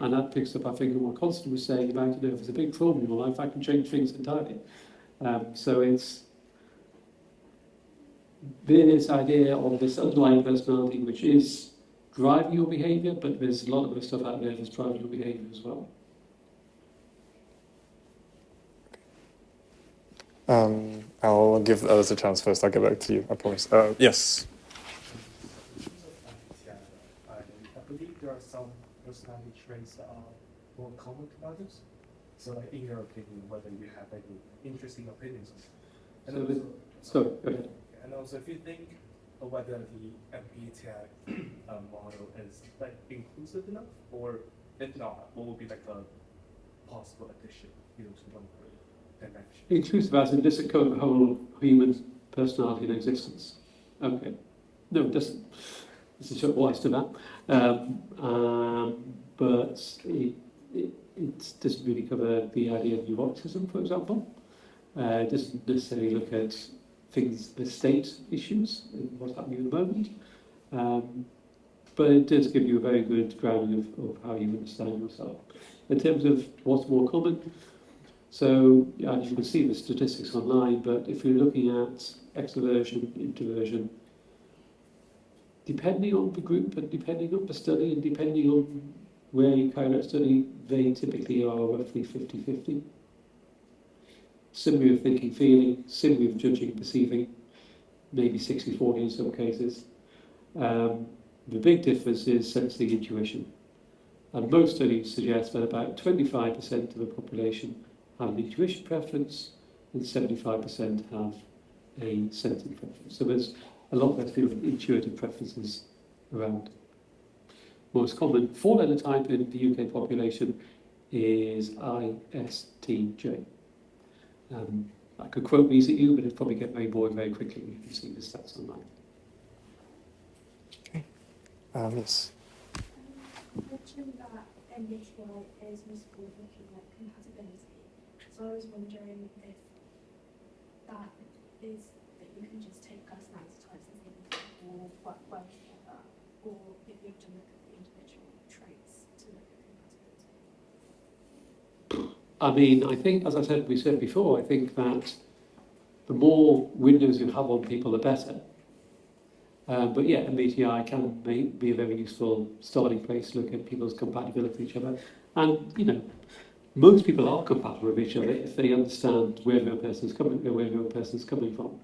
And that picks up, I think, on what Konstantin was saying about, if there's a big problem in your life, I can change things entirely. So it's this idea of this underlying personality which is driving your behaviour, but there's a lot of other stuff out there that's driving your behaviour as well. I'll give others a chance first. I'll get back to you, I promise. Yes. I believe there are some personality traits that are more common to others. So, like, in your opinion, whether you have any interesting opinions on it. And Sorry, go ahead. And also, if you think of whether the MBTI model is like inclusive enough, or if not, what would be like a possible addition, to one dimension? Inclusive as in does it cover the whole human personality in existence? Okay. No, it doesn't. There's a short wise to that. But it doesn't really cover the idea of neuroticism, for example. It doesn't necessarily look at things, the state issues, and what's happening at the moment. But it does give you a very good grounding of how you understand yourself. In terms of what's more common, so you can see the statistics online, but if you're looking at extroversion, introversion, depending on the group and depending on the study and depending on where you carry out study, they typically are roughly 50-50. Similarly with thinking, feeling, similarly with judging and perceiving, maybe 60-40 in some cases. The big difference is sensing intuition. And most studies suggest that about 25% of the population have an intuition preference and 75% have a sensing preference. So there's a lot less people with intuitive preferences around. Most common four-letter type in the UK population is ISTJ. I could quote these at you, but it'd probably get very bored very quickly if you see the stats online. Okay. Yes. You mentioned that MBTI is useful looking at compatibility. So I was wondering if that is that you can just take personality types and things or work well together, or if you have to look at the individual traits to look at compatibility. I mean, I think, as we said before, I think that the more windows you have on people, the better. But yeah, MBTI can be a very useful starting place to look at people's compatibility with each other. And, most people are compatible with each other if they understand where the other person's coming from.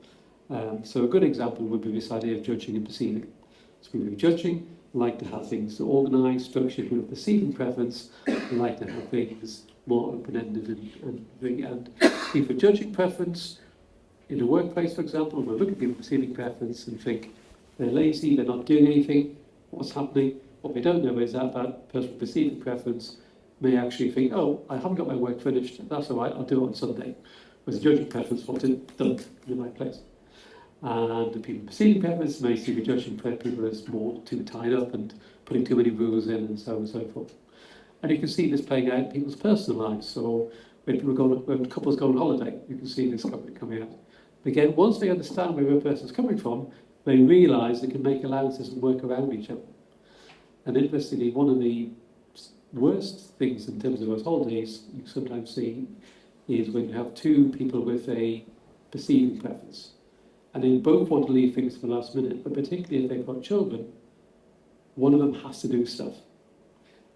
So a good example would be this idea of judging and perceiving. So we be judging, like to have things organised, structured with perceiving preference, and like to have things more open-ended and people judging preference in a workplace, for example, we'll look at people perceiving preference and think they're lazy, they're not doing anything, what's happening? What we don't know is that person perceiving preference may actually think, oh, I haven't got my work finished, that's all right, I'll do it on Sunday. Whereas the judging preference wants it done in the right place. And the people perceiving preference may see the judging people as more too tied up and putting too many rules in and so on and so forth. And you can see this playing out in people's personal lives. So when couples go on holiday, you can see this coming out. Again, once they understand where a person's coming from, they realise they can make allowances and work around each other. And interestingly, one of the worst things in terms of those holidays you sometimes see is when you have two people with a perceiving preference. And they both want to leave things for the last minute, but particularly if they've got children, one of them has to do stuff.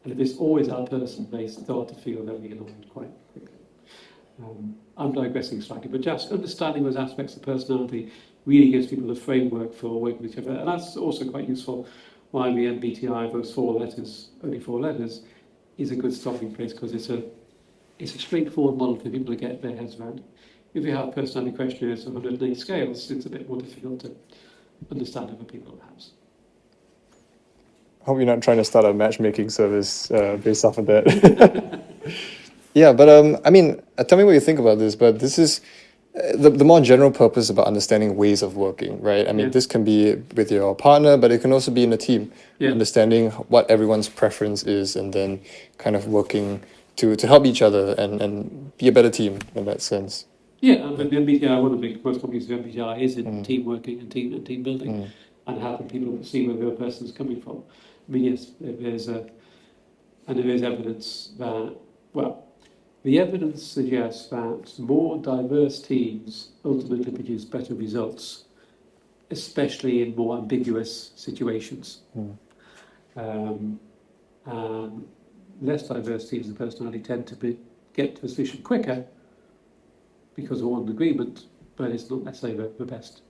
And if it's always that person, they start to feel very annoyed quite quickly. I'm digressing slightly, but just understanding those aspects of personality really gives people a framework for working with each other. And that's also quite useful why the MBTI, those 4 letters, only 4 letters, is a good starting place because it's a straightforward model for people to get their heads around. If you have personality questionnaires of 108 scales, it's a bit more difficult to understand other people perhaps. Hope you're not trying to start a matchmaking service based off of that. Yeah, but I mean, tell me what you think about this. But this is the more general purpose about understanding ways of working, right? I mean, Yeah. this can be with your partner, but it can also be in a team. Yeah. Understanding what everyone's preference is, and then kind of working to help each other and be a better team in that sense. Yeah, and the MBTI, one of the big most commonly used MBTI is in Mm. team working and team building, and helping people see where the other person's coming from. I mean, yes, there is evidence that, well, the evidence suggests that more diverse teams ultimately produce better results, especially in more ambiguous situations. And less diverse teams and personality tend to get to a solution quicker because of one agreement, but it's not necessarily the best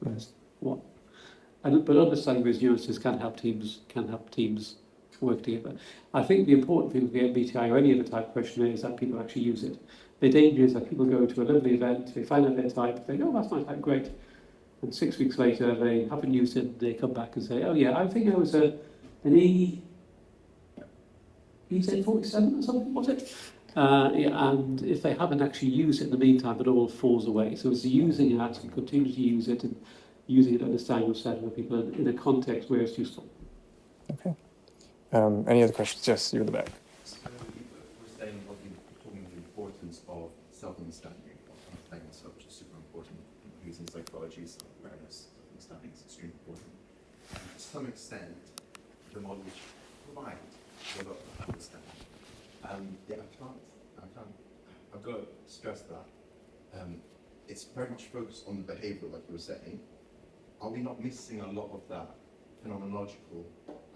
one. But understanding those nuances can help teams work together. I think the important thing with the MBTI or any other type of questionnaire is that people actually use it. The danger is that people go to a lovely event, they find out their type, they go, oh, that's my type, great. And 6 weeks later, they haven't used it, they come back and say, oh yeah, I think I was an E47 or something, was it? Yeah, and if they haven't actually used it in the meantime, it all falls away. So it's using it and continue to use it and using it to understand yourself and people in a context where it's useful. Okay. Any other questions? Yes, you in the back. So we're saying talking about the importance of self-understanding, understanding yourself, which is super important. Using psychology, self-awareness, understanding is extremely important. And to some extent, the models provide a lot of understanding. Yeah, I've got to stress that it's very much focused on the behaviour, like you were saying. Are we not missing a lot of that phenomenological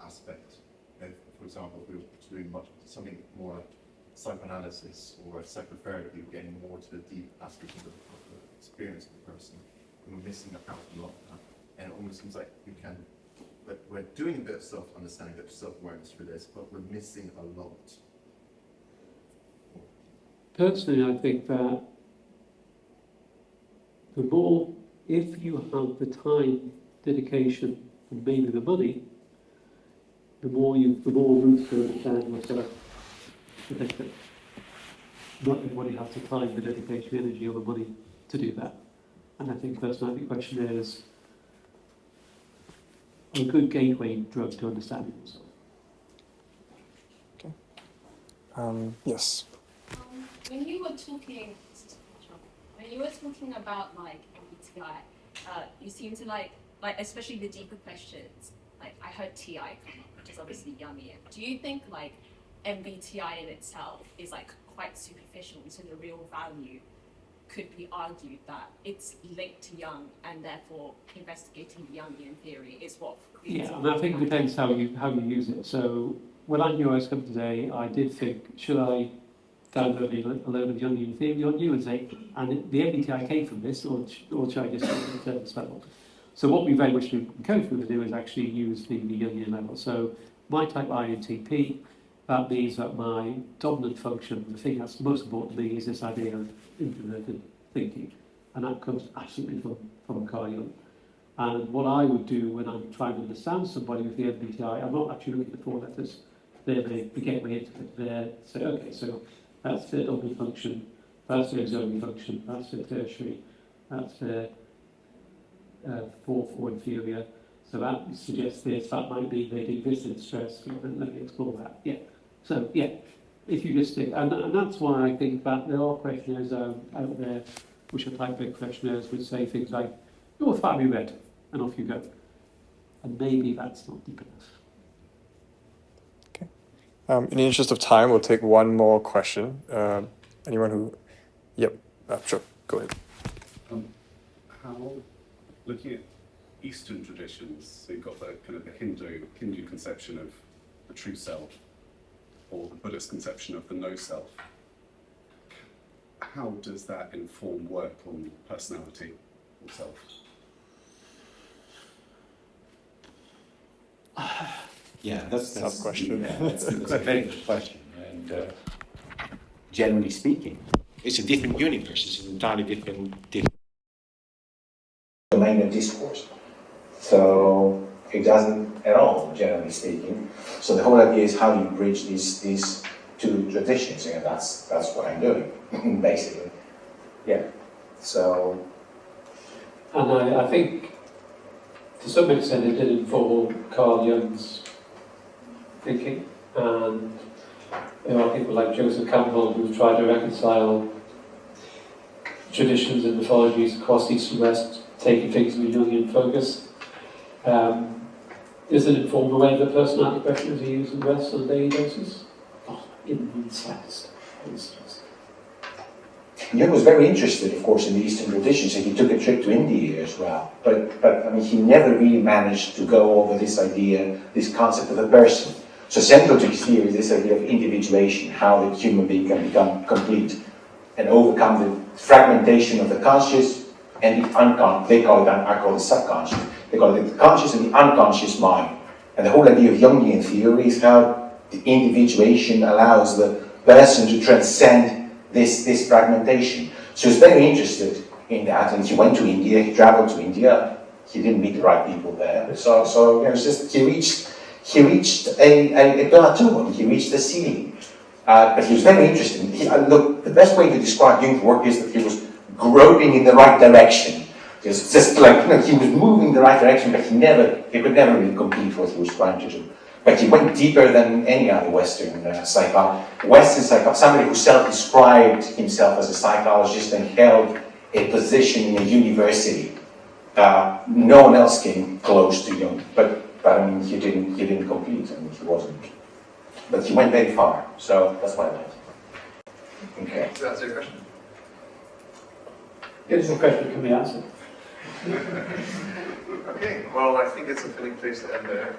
aspect? For example, if we were doing something more like psychoanalysis or psychotherapy, we're getting more to the deep aspect of the experience of the person, and we're missing out a lot of that. And it almost seems like we're doing a bit of self-understanding, a bit of self-awareness for this, but we're missing a lot. Personally, I think that the more, if you have the time, dedication, and maybe the money, the more routes to understand yourself. Not everybody has the time, the dedication, energy, or the money to do that. And I think personality questionnaires are a good gateway drug to understanding yourself. Okay. Yes. When you were talking about like MBTI, you seem to like especially the deeper questions. Like I heard TEIQue come up, which is obviously Jungian. Do you think like MBTI in itself is like quite superficial, so the real value could be argued that it's linked to Jung, and therefore investigating the Jungian theory is what? Yeah, and I think it depends how you use it. So when I knew I was coming today, I did think, should I download a load of Jungian theory on you and say, and the MBTI came from this, or should I just spell? So what we very much encourage people to do is actually use the Jungian level. So my type INTP, that means that my dominant function, the thing that's most important to me, is this idea of introverted thinking. And that comes absolutely from Carl Jung. And what I would do when I'm trying to understand somebody with the MBTI, I'm not actually looking at the 4 letters. They're the gateway into it. They're say, okay, so that's their dominant function, that's their auxiliary function, that's their tertiary, that's their fourth or inferior. So that suggests this, that might be they exist in stress. Let me explore that. Yeah. So yeah, if you just stick, and that's why I think that there are questionnaires out there, which are type-based questionnaires, which say things like, "You're family red," and off you go. And maybe that's not deep enough. Okay. In the interest of time, we'll take one more question. Anyone who, yep, sure, go ahead. How, looking at Eastern traditions, so you've got the kind of the Hindu conception of the true self, or the Buddhist conception of the no self. How does that inform work on personality or self? Yeah, that's a tough question. Yeah, that's a very good question. And generally speaking, it's a different universe. It's an entirely different domain of discourse. So it doesn't at all, generally speaking. So the whole idea is how do you bridge these two traditions, and that's what I'm doing, basically. Yeah. So And I think, to some extent, it did inform Carl Jung's thinking, and there are people like Joseph Campbell who've tried to reconcile traditions and mythologies across East and West, taking things with Jungian focus. Does it inform the way that personality questionnaires are used in the West on a daily basis? Not in the slightest, for instance. Jung was very interested, of course, in the Eastern traditions, and he took a trip to India as well. But I mean, he never really managed to go over this idea, this concept of a person. So central to his theory is this idea of individuation, how the human being can become complete and overcome the fragmentation of the conscious and the unconscious. They call it, I call it subconscious. They call it the conscious and the unconscious mind. And the whole idea of Jungian theory is how the individuation allows the person to transcend this fragmentation. So he's very interested in that, and he went to India, he traveled to India, he didn't meet the right people there. So you know, it's just, he reached a plateau, he reached the ceiling. But he was very interested. Look, the best way to describe Jung's work is that he was groping in the right direction. Just like, you know, he was moving in the right direction, but he could never really complete what he was trying to do. But he went deeper than any other Western psychologist. Somebody who self-described himself as a psychologist and held a position in a university. No one else came close to Jung, but I mean, he didn't complete. I mean, he wasn't. But he went very far, so that's what I like. Okay. Does that answer your question? It is a question can be answered. Okay, well, I think it's a fitting place to end there.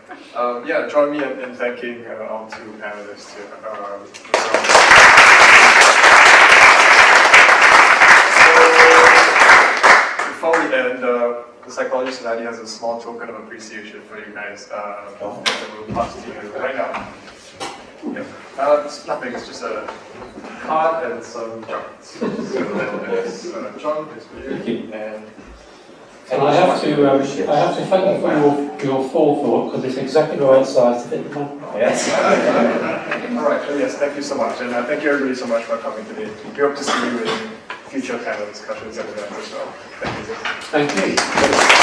Yeah, join me in thanking our two panelists here. So, before we end, the Psychology Society has a small token of appreciation for you guys that we'll pass to you right now. Yeah. It's nothing, it's just a card and some charts. So there's John, it's for you, and I have to thank you for your forethought, because it's exactly the right size to fit the man. Yes. All right, yes, thank you so much, and thank you everybody so much for coming today. We hope to see you in future panel discussions and events as well. Thank you. Thank you.